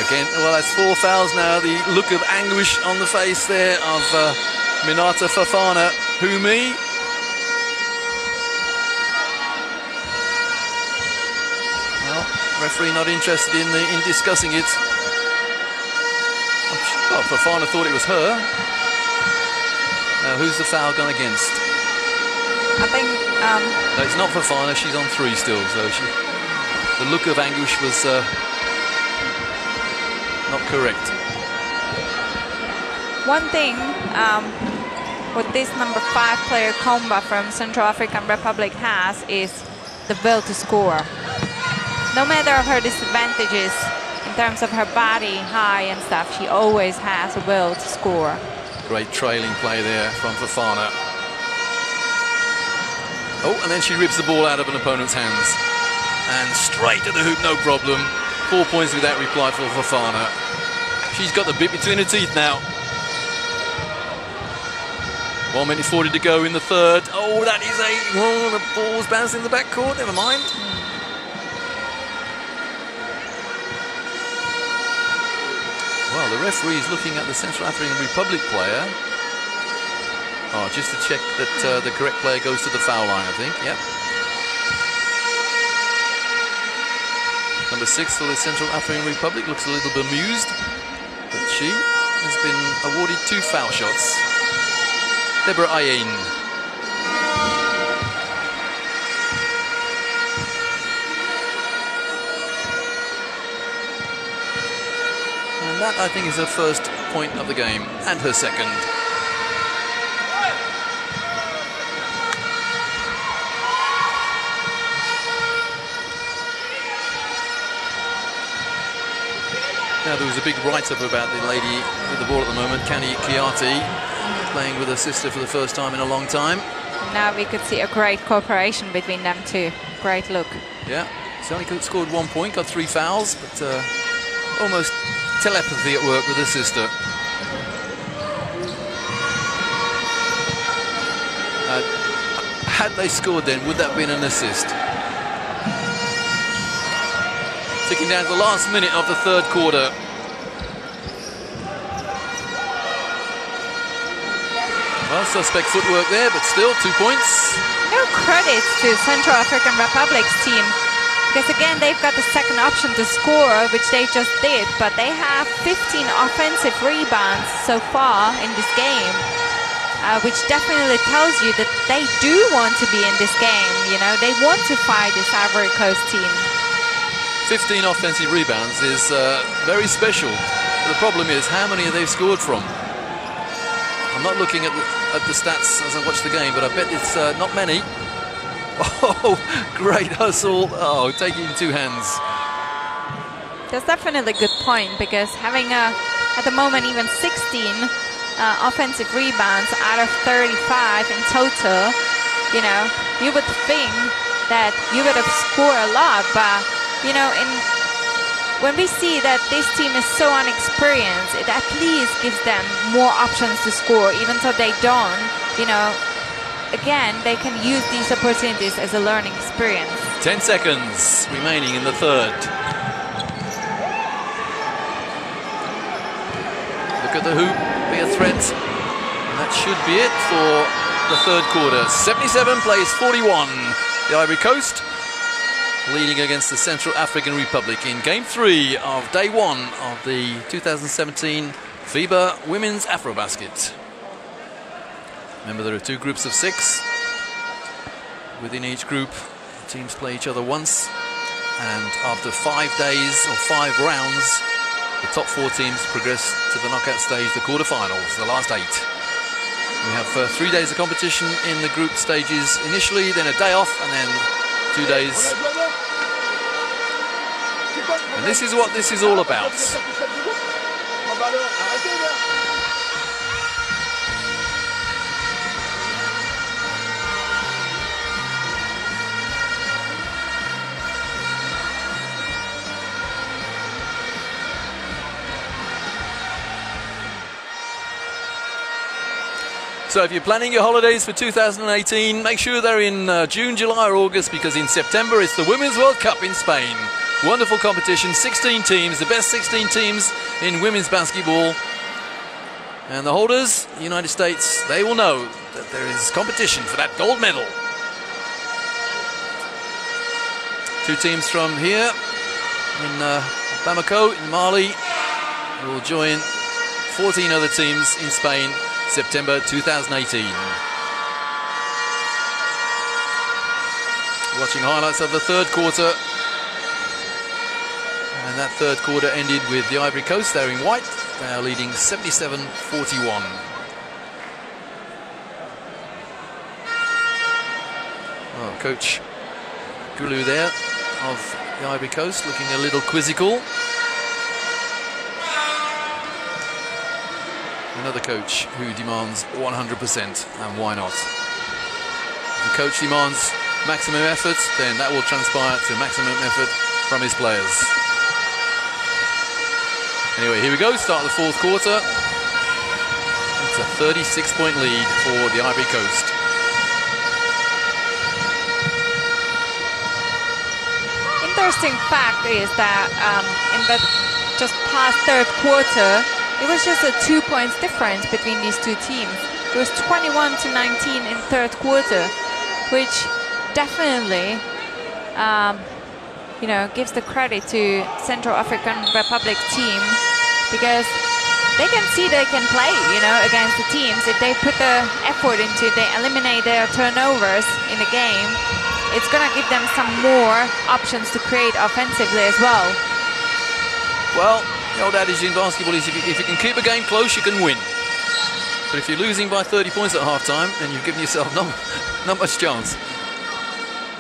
Again, well, that's 4 fouls now. The look of anguish on the face there of Minata Fafana. Who me? Well, referee not interested in discussing it. Well, Fafana thought it was her. Who's the foul gone against? I think... No, it's not Fafana. She's on 3 still. So the look of anguish was not correct. One thing what this number 5 player, Komba from Central African Republic, has is the will to score. No matter of her disadvantages, in terms of her body, high and stuff, she always has a will to score. Great trailing play there from Fafana. Oh, and then she rips the ball out of an opponent's hands. And straight to the hoop, no problem. 4 points with that reply for Fafana. She's got the bit between her teeth now. 1 minute 40 to go in the third. Oh, that is the ball's bouncing in the backcourt, never mind. Well, the referee is looking at the Central African Republic player. Oh, just to check that the correct player goes to the foul line, I think. Yep. Number 6 for the Central African Republic looks a little bemused, but she has been awarded 2 foul shots. Deborah Ayen. And that, I think, is her first point of the game, and her second. Now, there was a big write-up about the lady with the ball at the moment, Kani Kiati, playing with her sister for the first time in a long time. Now we could see a great cooperation between them two. Great look. Yeah, she only scored 1 point, got 3 fouls, but almost telepathy at work with her sister. Had they scored then, would that have been an assist? Ticking down to the last minute of the third quarter. Well, suspect footwork there, but still 2 points. No credits to Central African Republic's team, because again, they've got the second option to score, which they just did, but they have 15 offensive rebounds so far in this game, which definitely tells you that they do want to be in this game, you know, they want to fight this Ivory Coast team. 15 offensive rebounds is very special. But the problem is how many have they scored from? I'm not looking at the stats as I watch the game, but I bet it's not many. Oh, great hustle. Oh, take it in two hands. That's definitely a good point, because having at the moment even 16 offensive rebounds out of 35 in total, you know, you would think that you would have scored a lot, but you know, when we see that this team is so unexperienced, it at least gives them more options to score, even though they don't, you know, again, they can use these opportunities as a learning experience. 10 seconds remaining in the third. Look at the hoop, be a threat. And that should be it for the third quarter. 77 plays 41. The Ivory Coast leading against the Central African Republic in Game 3 of Day 1 of the 2017 FIBA Women's AfroBasket. Remember, there are two groups of 6. Within each group, teams play each other once. And after 5 days or 5 rounds, the top 4 teams progress to the knockout stage, the quarterfinals, the last 8. We have 3 days of competition in the group stages initially, then a day off, and then 2 days. And this is what this is all about. So if you're planning your holidays for 2018, make sure they're in June, July or August, because in September it's the Women's World Cup in Spain. Wonderful competition, 16 teams, the best 16 teams in women's basketball. And the holders, the United States, they will know that there is competition for that gold medal. 2 teams from here in Bamako, in Mali, will join 14 other teams in Spain, September 2018. Watching highlights of the third quarter. And that third quarter ended with the Ivory Coast, they're in white. They are leading 77-41. Oh, Coach Gulu there of the Ivory Coast looking a little quizzical. Another coach who demands 100%, and why not? If the coach demands maximum effort, then that will transpire to maximum effort from his players. Anyway, here we go, start of the fourth quarter. It's a 36-point lead for the Ivory Coast. Interesting fact is that in the just past third quarter, it was just a 2 points difference between these two teams. It was 21-19 in third quarter, which definitely, you know, gives the credit to Central African Republic team, because they can see they can play, you know, against the teams. If they put the effort into it, they eliminate their turnovers in the game, it's going to give them some more options to create offensively as well. Well, the old adage in basketball is if you can keep a game close, you can win. But if you're losing by 30 points at half-time, then you've given yourself not much chance.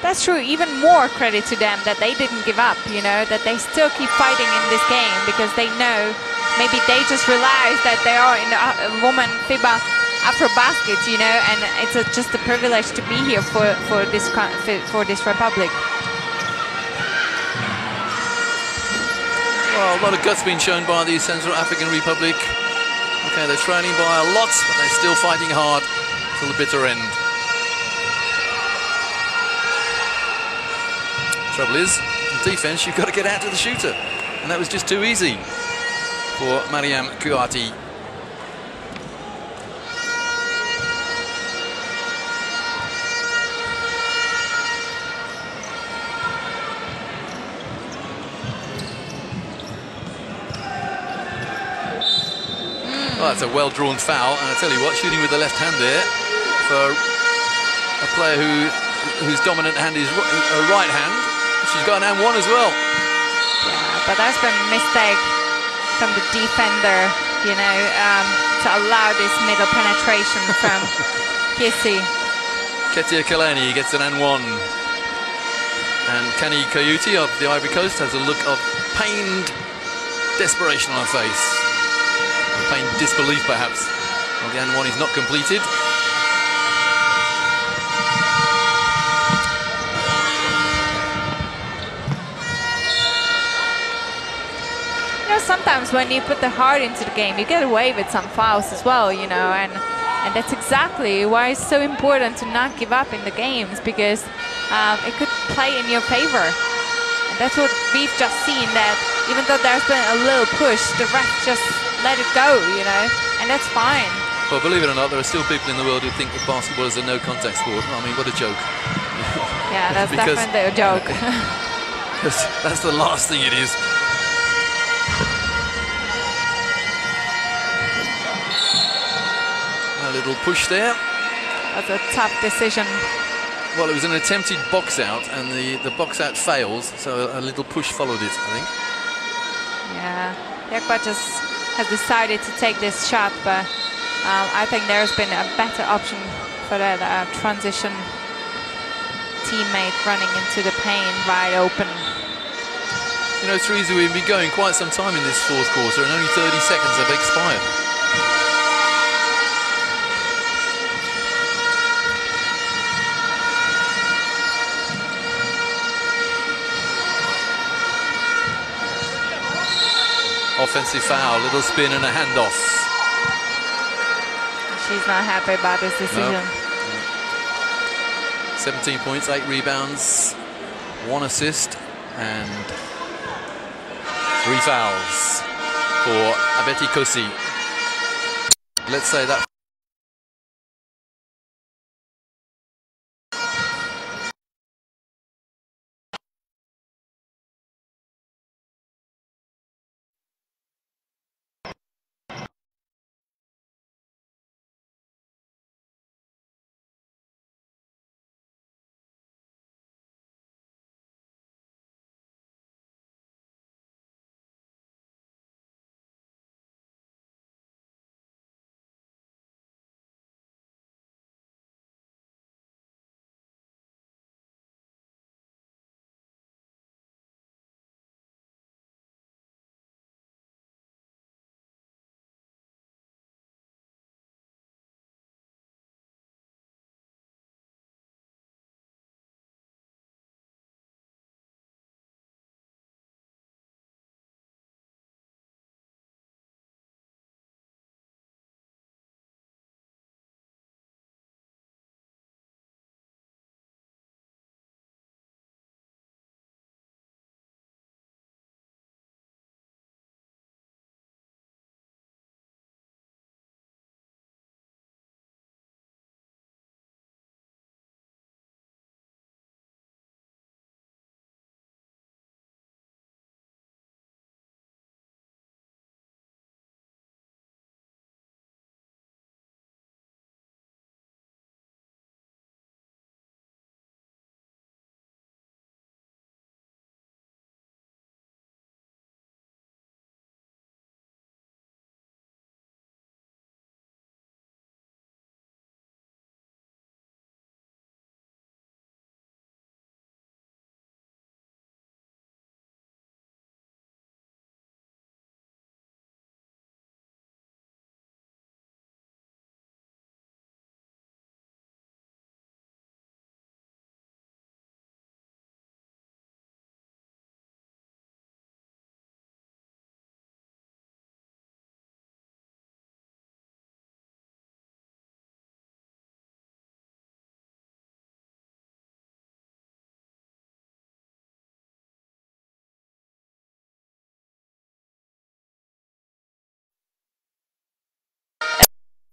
That's true. Even more credit to them that they didn't give up, you know, that they still keep fighting in this game, because they know, maybe they just realized that they are in the woman FIBA AfroBasket, you know, and it's just a privilege to be here for this republic. Well, a lot of guts being shown by the Central African Republic. Okay, they're trailing by a lot, but they're still fighting hard till the bitter end. Trouble is, in defense, you've got to get out to the shooter, and that was just too easy for Mariam Cote. Well, that's a well-drawn foul, and I tell you what, shooting with the left hand there for a player whose dominant hand is a right hand. She's got an and one as well. but there's been a mistake from the defender, you know, to allow this middle penetration from Kissy. Ketia Kalani gets an N1. And Kani Cote of the Ivory Coast has a look of pained desperation on her face. Pained disbelief, perhaps. Well, the N1 is not completed. You know, sometimes when you put the heart into the game, you get away with some fouls as well, you know, and that's exactly why it's so important to not give up in the games, because it could play in your favor. And that's what we've just seen, that even though there's been a little push, the ref just let it go, you know, and that's fine. Well, believe it or not, there are still people in the world who think that basketball is a no-contact sport. I mean, what a joke. Yeah, that's definitely a joke. That's the last thing it is. A little push there. That's a tough decision. Well, it was an attempted box out, and the box out fails, so a little push followed it, I think. Yeah, Jakba just has decided to take this shot, but I think there's been a better option for that transition teammate running into the paint wide open. You know, Teresa, we've been going quite some time in this fourth quarter, and only 30 seconds have expired. Offensive foul, little spin and a handoff. She's not happy about this decision. No. 17 points, 8 rebounds, 1 assist, and 3 fouls for Abeti Kosi. Let's say that.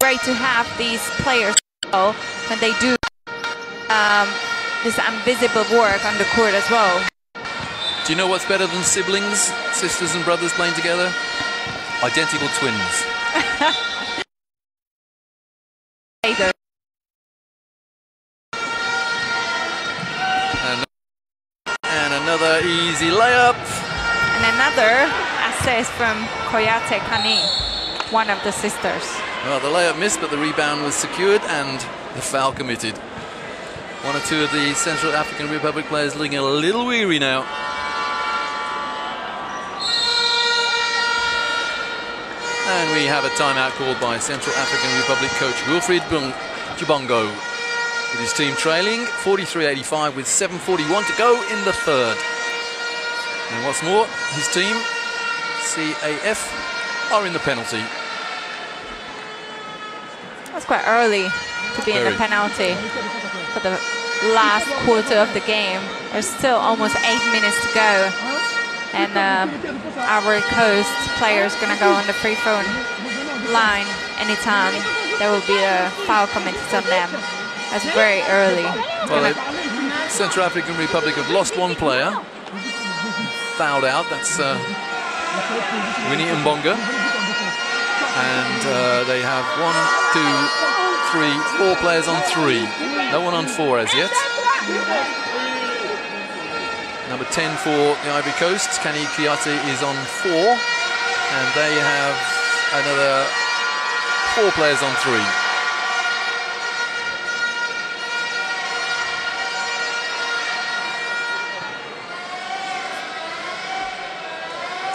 Great to have these players when they do this invisible work on the court as well. Do you know what's better than siblings, sisters and brothers playing together? Identical twins. And another easy layup. And And another assist from Cote Kani, one of the sisters. Well, the layup missed, but the rebound was secured and the foul committed. One or two of the Central African Republic players looking a little weary now. And we have a timeout called by Central African Republic coach Wilfried Chibongo, with his team trailing 43-85 with 7:41 to go in the third. And what's more, his team, CAF, are in the penalty. That's quite early to be in the penalty for the last quarter of the game. There's still almost 8 minutes to go. And Ivory Coast players going to go on the free throw line anytime there will be a foul committed on them. That's very early. Well, Central African Republic have lost one player, fouled out. That's Winnie Mbonga. And they have 4 players on 3. No one on 4 as yet. Number 10 for the Ivory Coast, Kani Kiate, is on 4, and they have another 4 players on 3.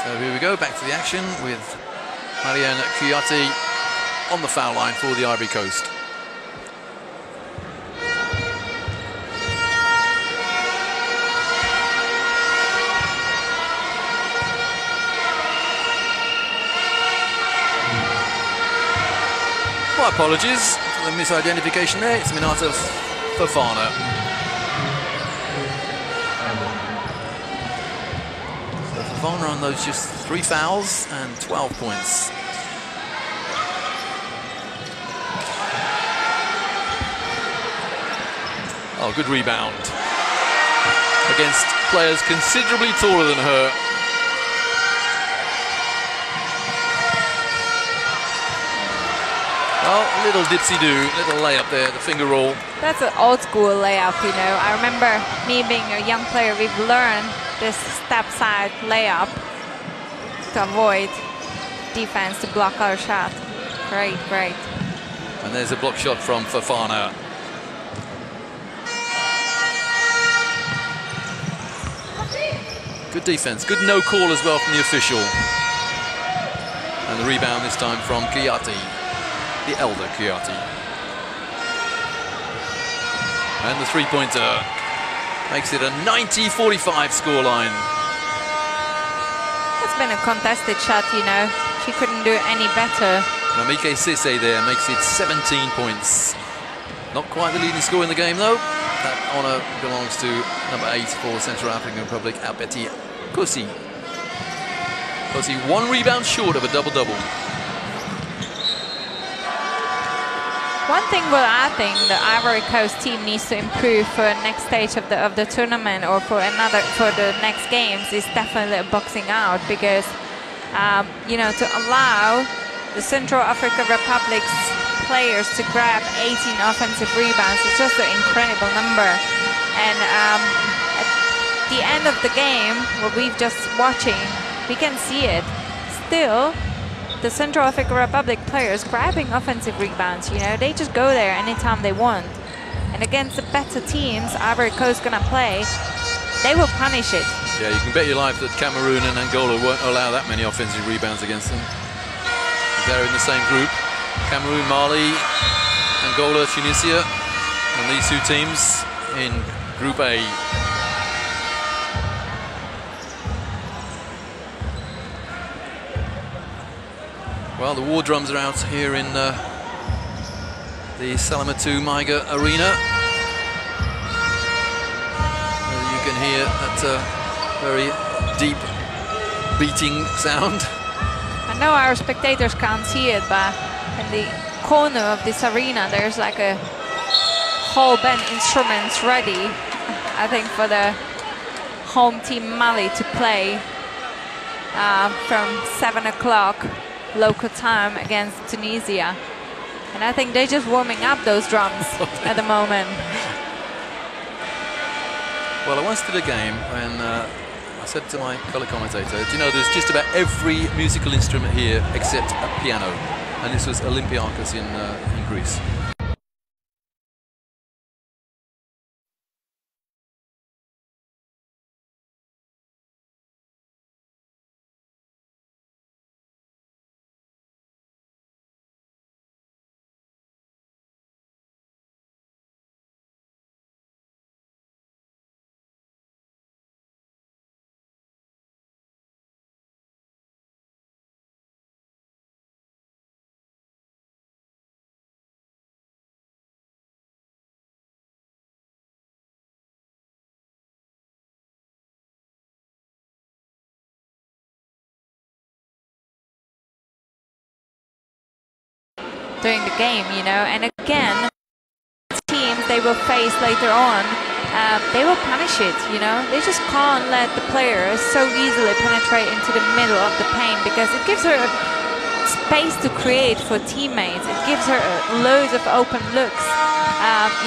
So here we go, back to the action with Marianne Kiate on the foul line for the Ivory Coast. My apologies for the misidentification there. It's Minato Fofana. So Fofana on those just 3 fouls and 12 points. Oh, good rebound against players considerably taller than her. Well, a little dipsy-do, little layup there, the finger roll. That's an old school layup, you know. I remember me being a young player, we've learned this step side layup to avoid defense to block our shot. Great, great. And there's a block shot from Fofana. Good defense, good no call as well from the official. And the rebound this time from Kiate, the elder Kiate. And the three-pointer makes it a 90-45 scoreline. It's been a contested shot, you know. She couldn't do it any better. Namike Sisse there makes it 17 points. Not quite the leading scorer in the game, though. That honour belongs to number 8 for Central African Republic, Abeti Kosi. Kosi 1 rebound short of a double-double. One thing what I think the Ivory Coast team needs to improve for the next stage of the tournament or for the next games is definitely boxing out, because you know, to allow the Central African Republic's players to grab 18 offensive rebounds is just an incredible number. And at the end of the game, what we've just watching, we can see it. Still, the Central African Republic players grabbing offensive rebounds, you know, they just go there anytime they want. And against the better teams Ivory Coast gonna play, they will punish it. Yeah, you can bet your life that Cameroon and Angola won't allow that many offensive rebounds against them. They're in the same group. Cameroon, Mali, Angola, Tunisia, and these two teams in Group A. Well, the war drums are out here in the Salamatu Maiga Arena. You can hear that very deep beating sound. I know our spectators can't see it, but in the corner of this arena there's like a whole band instruments ready, I think, for the home team Mali to play from 7 o'clock local time against Tunisia. And I think they're just warming up those drums at the moment. Well, I once did a game when I said to my colour commentator, do you know, there's just about every musical instrument here except a piano. And this was Olympiakos in Greece. During the game, you know, and again, teams they will face later on, they will punish it, you know. They just can't let the players so easily penetrate into the middle of the paint because it gives her a space to create for teammates. It gives her loads of open looks,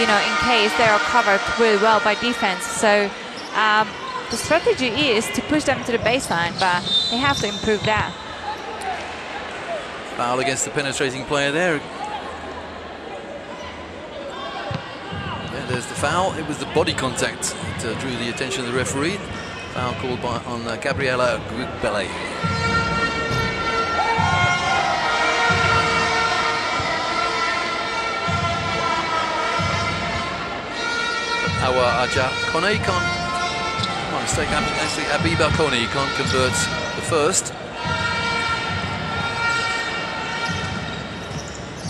you know, in case they are covered really well by defense. So the strategy is to push them to the baseline, but they have to improve that. Foul against the penetrating player there. Yeah, there's the foul. It was the body contact that drew the attention of the referee. Foul called on Gabriela Gugbele. Our Aja Kone can't. My mistake. Actually, Abiba Kone can't convert the first.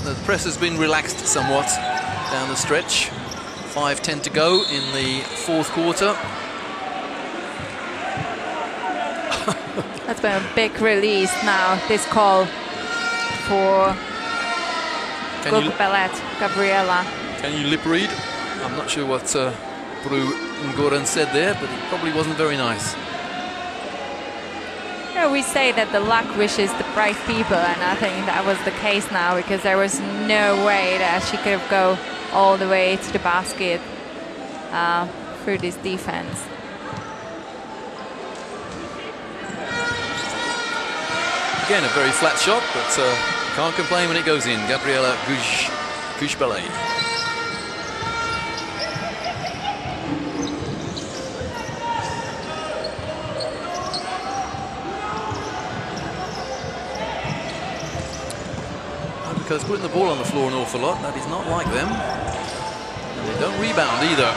The press has been relaxed somewhat down the stretch. 5:10 to go in the fourth quarter. That's been a big release now, this call for Gabriela. Can you lip read? I'm not sure what Bru Ngoran said there, but it probably wasn't very nice. We say that the luck wishes the bright people, and I think that was the case now because there was no way that she could have go all the way to the basket through this defense. Again, a very flat shot, but can't complain when it goes in. Gabriela Gugbele. Because putting the ball on the floor an awful lot, that is not like them. And they don't rebound either.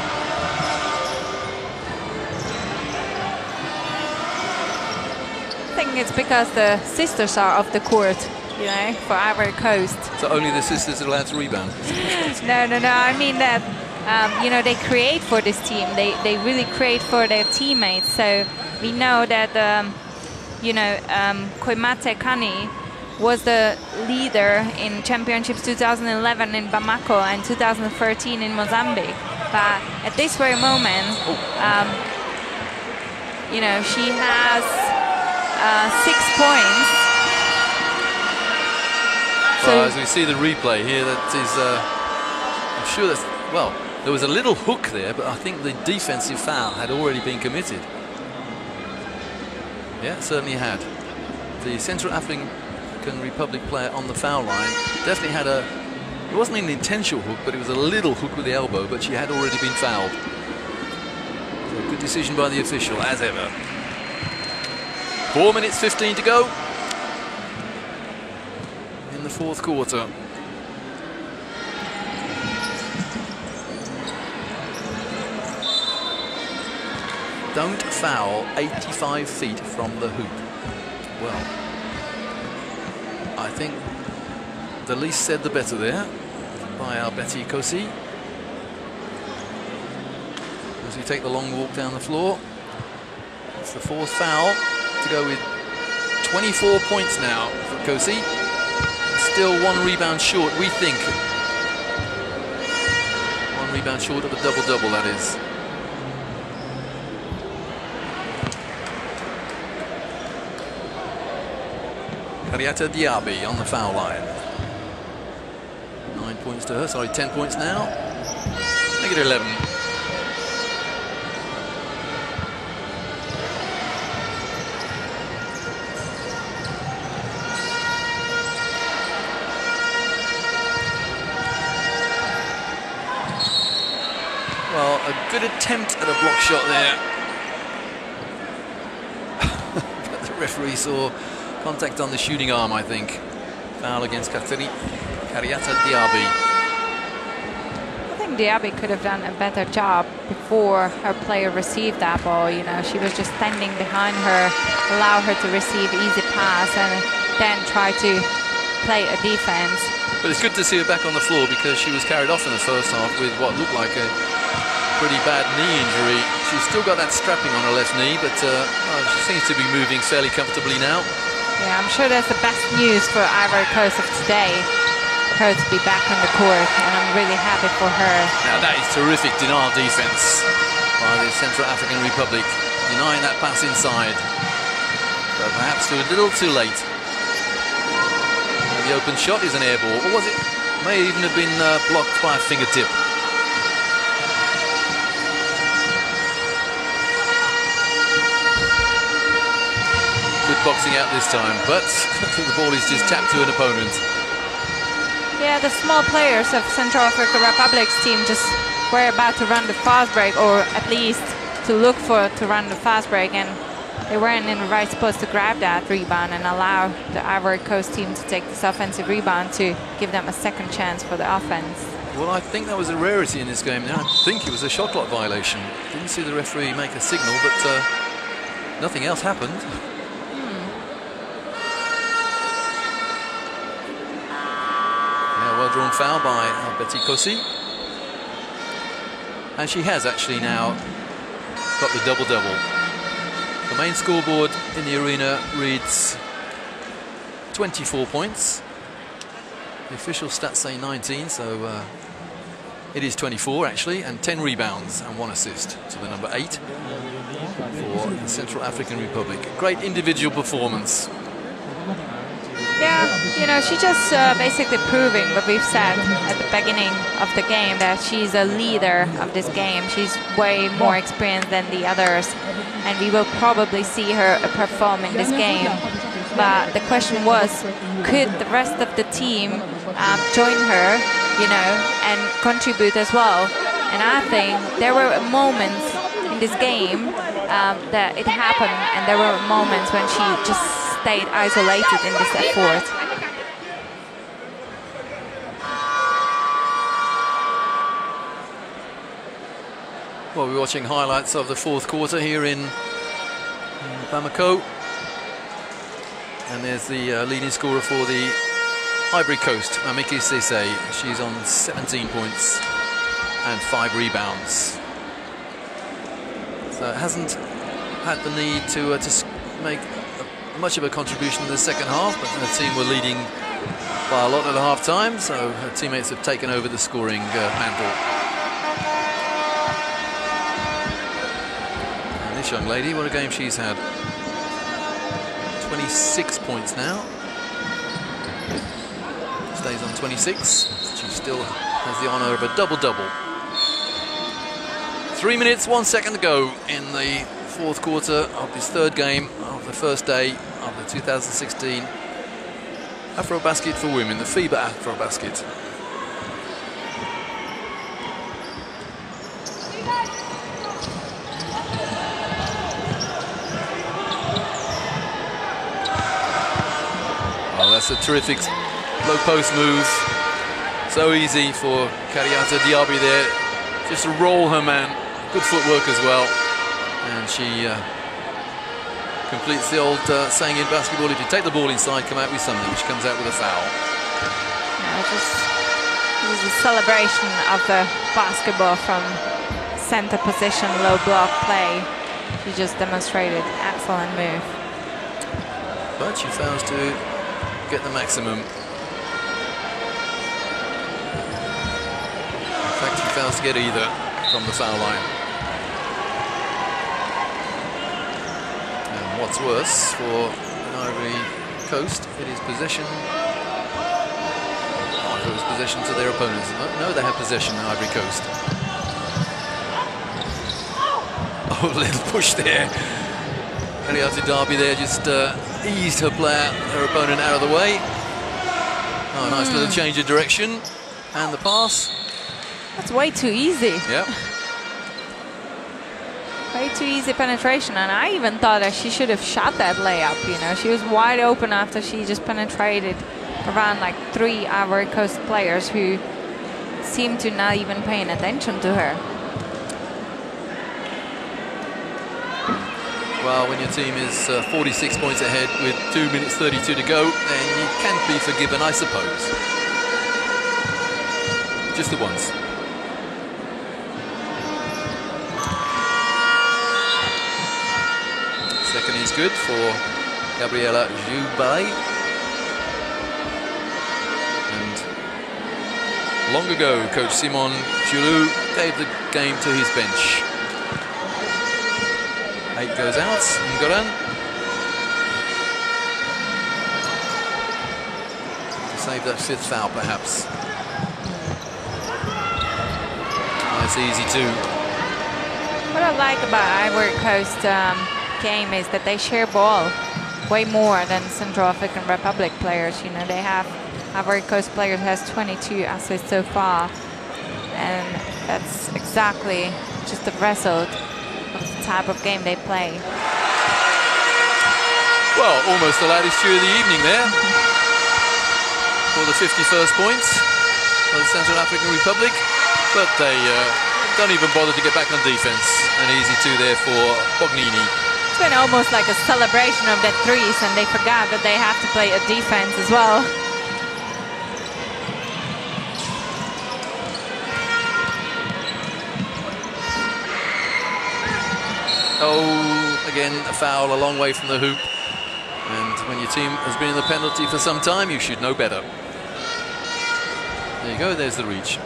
I think it's because the sisters are off the court, you know, for Ivory Coast. So only the sisters are allowed to rebound? No. I mean that, you know, they create for this team. They really create for their teammates. So we know that, you know, Koimate Kani was the leader in championships 2011 in Bamako and 2013 in Mozambique. But at this very moment, you know, she has 6 points. Well, as we see the replay here, that is, I'm sure that's, well, there was a little hook there, but I think the defensive foul had already been committed. Yeah, it certainly had. The Central African Republic player on the foul line definitely had a, it wasn't an intentional hook, but it was a little hook with the elbow, but she had already been fouled. So good decision by the official, as ever. 4 minutes 15 to go in the fourth quarter. Don't foul 85 feet from the hoop. Well, I think the least said the better there by our Betty Kosi. As we take the long walk down the floor. It's the fourth foul to go with 24 points now for Kosi. Still one rebound short, we think. One rebound short of a double-double, that is. Kariata Diaby on the foul line. 9 points to her, sorry, 10 points now. Make it 11. good attempt at a block shot there. But the referee saw contact on the shooting arm, I think. Foul against Kariata Diaby. I think Diaby could have done a better job before her player received that ball. You know, she was just standing behind her, allow her to receive easy pass and then try to play a defense. But it's good to see her back on the floor because she was carried off in the first half with what looked like a pretty bad knee injury. She's still got that strapping on her left knee, but she seems to be moving fairly comfortably now. Yeah, I'm sure that's the best news for Ivory Coast of today, her to be back on the court, and I'm really happy for her. Now that is terrific denial defense by the Central African Republic, denying that pass inside, but perhaps a little too late. The open shot is an air ball, or was it? May even have been blocked by a fingertip. Good boxing out this time, but the ball is just tapped to an opponent. Yeah, the small players of Central African Republic's team just were about to run the fast break, or at least to look for to run the fast break, and they weren't in the right spot to grab that rebound and allow the Ivory Coast team to take this offensive rebound to give them a second chance for the offense. Well, I think that was a rarity in this game. I think it was a shot clock violation. Didn't see the referee make a signal, but nothing else happened. Yeah, well-drawn foul by Betty Cote. And she has actually now got the double-double. The main scoreboard in the arena reads 24 points. The official stats say 19, so it is 24 actually, and 10 rebounds and 1 assist to the number 8 for the Central African Republic. Great individual performance. Yeah, you know, she's just basically proving what we've said at the beginning of the game, that she's a leader of this game. She's way more experienced than the others, and we will probably see her perform in this game. But the question was, could the rest of the team join her, you know, and contribute as well? And I think there were moments in this game that it happened, and there were moments when she just stayed isolated in this effort. Well, we're watching highlights of the fourth quarter here in Bamako. And there's the leading scorer for the Ivory Coast, Mamiki Sese. She's on 17 points and 5 rebounds. So hasn't had the need to make much of a contribution in the second half, but her team were leading by a lot at the half-time, so her teammates have taken over the scoring mantle. And this young lady, what a game she's had. 26 points now. Stays on 26. She still has the honour of a double-double. 3 minutes, 1 second to go in the fourth quarter of this third game of the first day of the 2016 AfroBasket for women, the FIBA AfroBasket. Oh, that's a terrific low post move. So easy for Kariata Diaby there, just to roll her man. Good footwork as well. And she completes the old saying in basketball, if you take the ball inside, come out with something. She comes out with a foul. Yeah, this is a celebration of the basketball from center position, low block play. She just demonstrated excellent move. But she fails to get the maximum. In fact, she fails to get either from the foul line. What's worse for Ivory Coast, it is possession. Oh, it was possession to their opponents. No, they have possession, Ivory Coast. Oh, a little push there. Kariata Diaby there just eased her opponent out of the way. Oh, nice little change of direction. And the pass. That's way too easy. Yep. Way too easy penetration, and I even thought that she should have shot that layup, you know. She was wide open after she just penetrated around like 3 Ivory Coast players who seemed to not even paying attention to her. Well, when your team is 46 points ahead with 2 minutes 32 to go, then you can be forgiven, I suppose. Just the once. Second is good for Gabriela Joubert. And long ago, Coach Simon Joulou gave the game to his bench. 8 goes out, Ngoran. To save that 5th foul, perhaps. Nice, easy 2. What I like about Ivory Coast game is that they share ball way more than Central African Republic players. You know, they have Ivory Coast players has 22 assists so far, and that's exactly just the result of the type of game they play. Well, almost the loudest cheer of the evening there for the 51st points for the Central African Republic, but they don't even bother to get back on defense. An easy 2 there for Bognini. It's been almost like a celebration of their threes, and they forgot that they have to play a defense as well. Oh, again, a foul a long way from the hoop. And when your team has been in the penalty for some time, you should know better. There you go, there's the reach.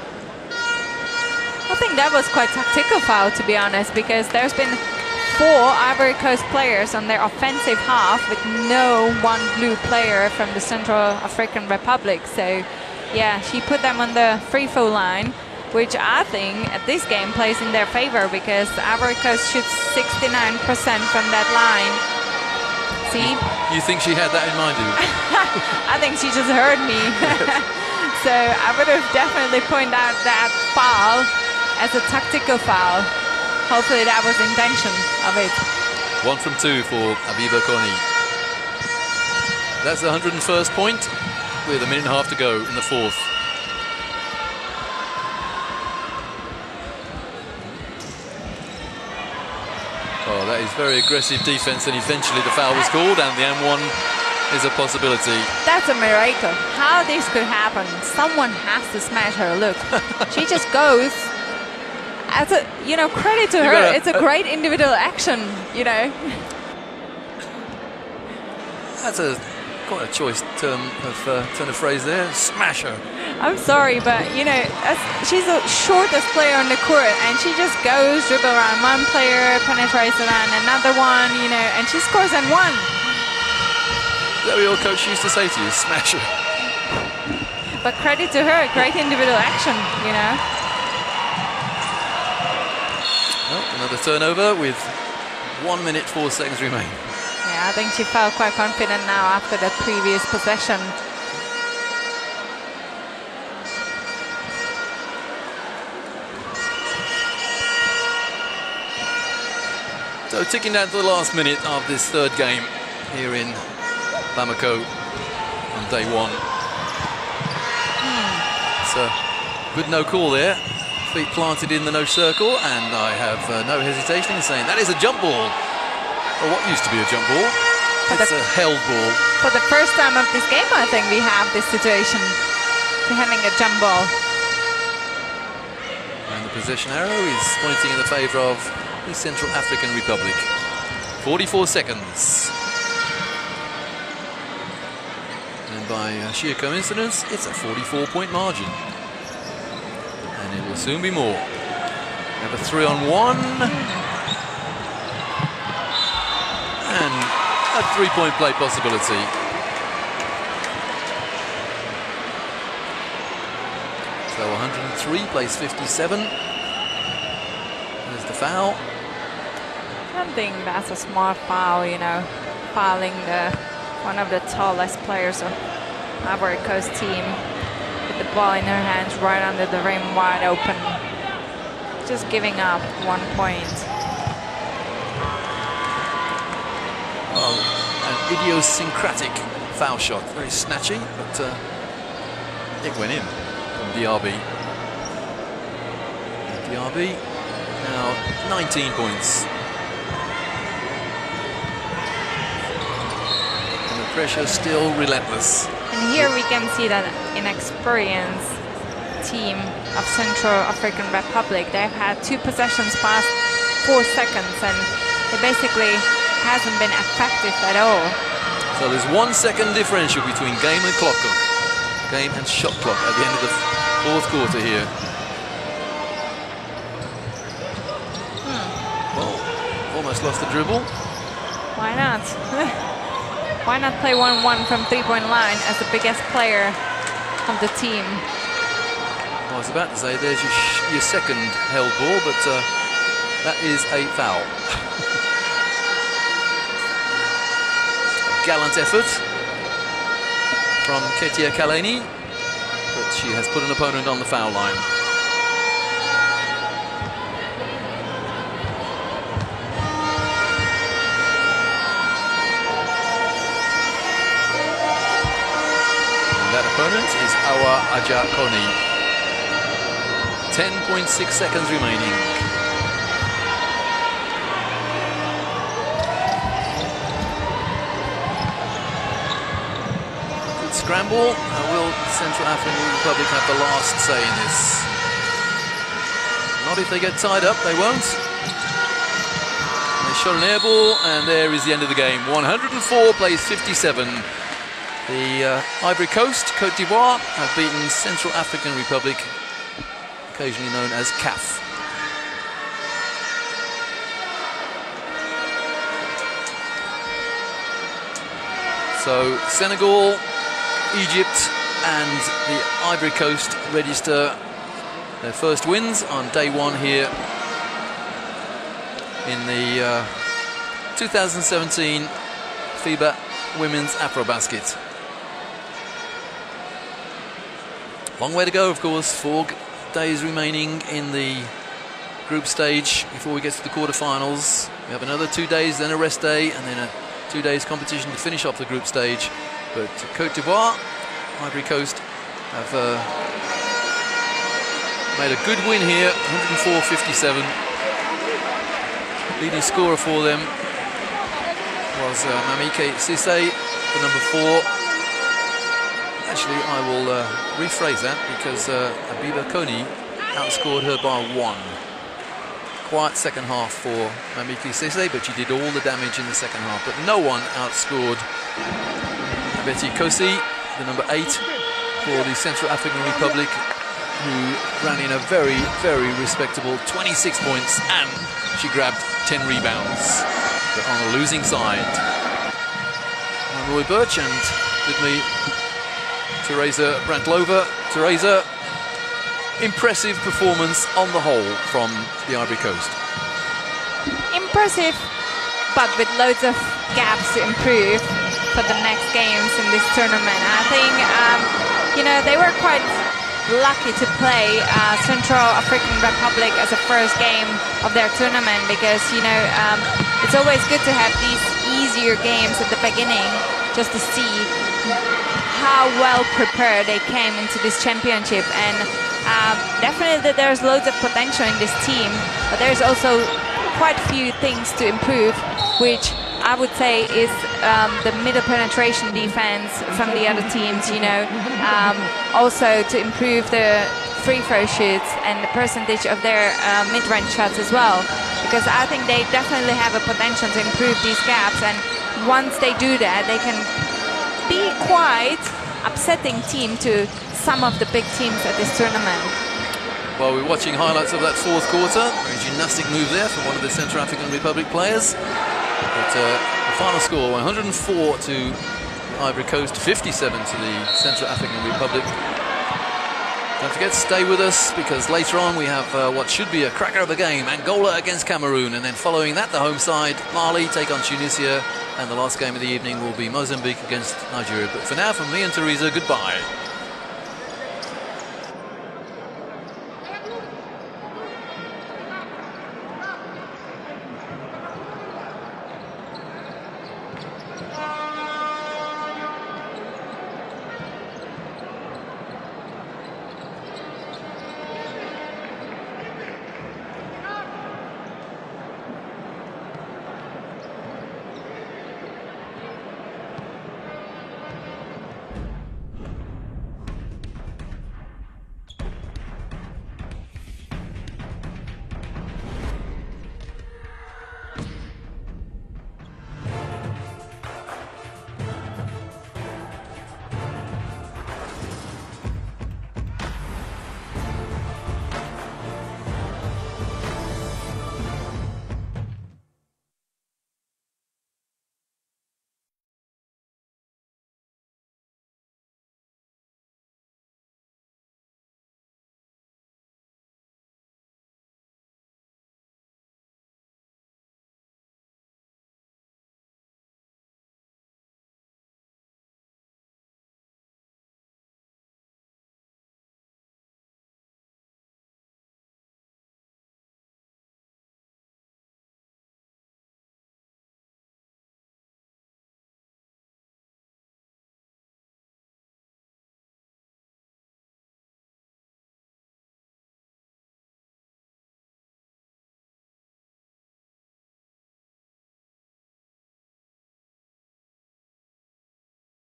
I think that was quite tactical foul, to be honest, because there's been 4 Ivory Coast players on their offensive half with no one blue player from the Central African Republic. So, yeah, she put them on the free throw line, which I think at this game plays in their favor because Ivory Coast shoots 69% from that line. See? You think she had that in mind, do you? I think she just heard me. So I would have definitely pointed out that foul as a tactical foul. Hopefully that was the intention of it. 1 from 2 for FIBA Cote. That's the 101st point with a minute and a half to go in the 4th. Oh, that is very aggressive defense, and eventually the foul was called, and the M1 is a possibility. That's a miracle. How this could happen? Someone has to smash her. Look, she just goes. As a, you know, credit to her. It's a great individual action. You know. That's quite a choice turn of phrase there. Smash her. I'm sorry, but you know, she's the shortest player on the court, and she just goes, dribble around one player, penetrates around another one, you know, and she scores on one. Is that what your coach used to say to you? Smash her. But credit to her, great individual action, you know. Well, another turnover with 1 minute 4 seconds remain. Yeah, I think she felt quite confident now after the previous possession. So ticking down to the last minute of this 3rd game here in Bamako on day 1. It's a good no call there. Feet planted in the no circle, and I have no hesitation in saying that is a jump ball. Or what used to be a jump ball. It's a held ball. For the first time of this game, I think we have this situation. We're having a jump ball. And the possession arrow is pointing in the favour of the Central African Republic. 44 seconds. And by sheer coincidence, it's a 44-point margin. And it will soon be more. We have a 3-on-1. And a 3-point play possibility. So 103 plays 57. There's the foul. I don't think that's a smart foul, you know, fouling one of the tallest players of Ivory Coast team with the ball in her hands right under the rim, wide open. Just giving up 1 point. idiosyncratic foul shot. Very snatchy, but it went in from DRB. DRB now 19 points. And the pressure still relentless. And here we can see that inexperienced team of Central African Republic. They've had 2 possessions past 4 seconds, and it basically hasn't been effective at all. So there's 1 second differential between game and clock, game and shot clock at the end of the 4th quarter here. Well, almost lost the dribble. Why not? Why not play 1-1 from 3-point line as the biggest player of the team? I was about to say there's your second held ball, but that is a foul. A gallant effort from Ketia Kaleni, but she has put an opponent on the foul line. And that opponent is Awa Aja Koni. 10.6 seconds remaining. Good scramble. Will Central African Republic have the last say in this? Not if they get tied up, they won't. They shot an air ball, and there is the end of the game. 104 plays 57. The Ivory Coast, Cote d'Ivoire, have beaten Central African Republic, occasionally known as CAF. So Senegal, Egypt and the Ivory Coast register their first wins on day 1 here in the 2017 FIBA Women's AfroBasket. Long way to go, of course. 4 days remaining in the group stage before we get to the quarterfinals. We have another 2 days, then a rest day, and then a 2 days competition to finish off the group stage. But Cote d'Ivoire, Ivory Coast have made a good win here, 104-57. Leading scorer for them was Mamike Sise, the number 4. Actually, I will rephrase that because Abiba Koni outscored her by 1. Quiet second half for Mamiki Sise, but she did all the damage in the second half. But no one outscored Betty Kosi, the number 8 for the Central African Republic, who ran in a very, very respectable 26 points, and she grabbed 10 rebounds. But on the losing side, I'm Roy Birch, and with me, Teresa Brantlova. Teresa, impressive performance on the whole from the Ivory Coast. Impressive, but with loads of gaps to improve for the next games in this tournament. I think, you know, they were quite lucky to play Central African Republic as a first game of their tournament because, you know, it's always good to have these easier games at the beginning just to see how well prepared they came into this championship. And definitely there's loads of potential in this team, but there's also quite a few things to improve, which I would say is the middle penetration defense from the other teams, you know, also to improve the free throw shoots and the percentage of their mid-range shots as well, because I think they definitely have a potential to improve these gaps, and once they do that, they can be quite upsetting team to some of the big teams at this tournament. Well, we're watching highlights of that 4th quarter. A gymnastic move there from one of the Central African Republic players. But the final score, 104 to Ivory Coast, 57 to the Central African Republic. Don't forget to stay with us, because later on we have what should be a cracker of a game, Angola against Cameroon, and then following that the home side, Mali take on Tunisia, and the last game of the evening will be Mozambique against Nigeria. But for now, from me and Teresa, goodbye.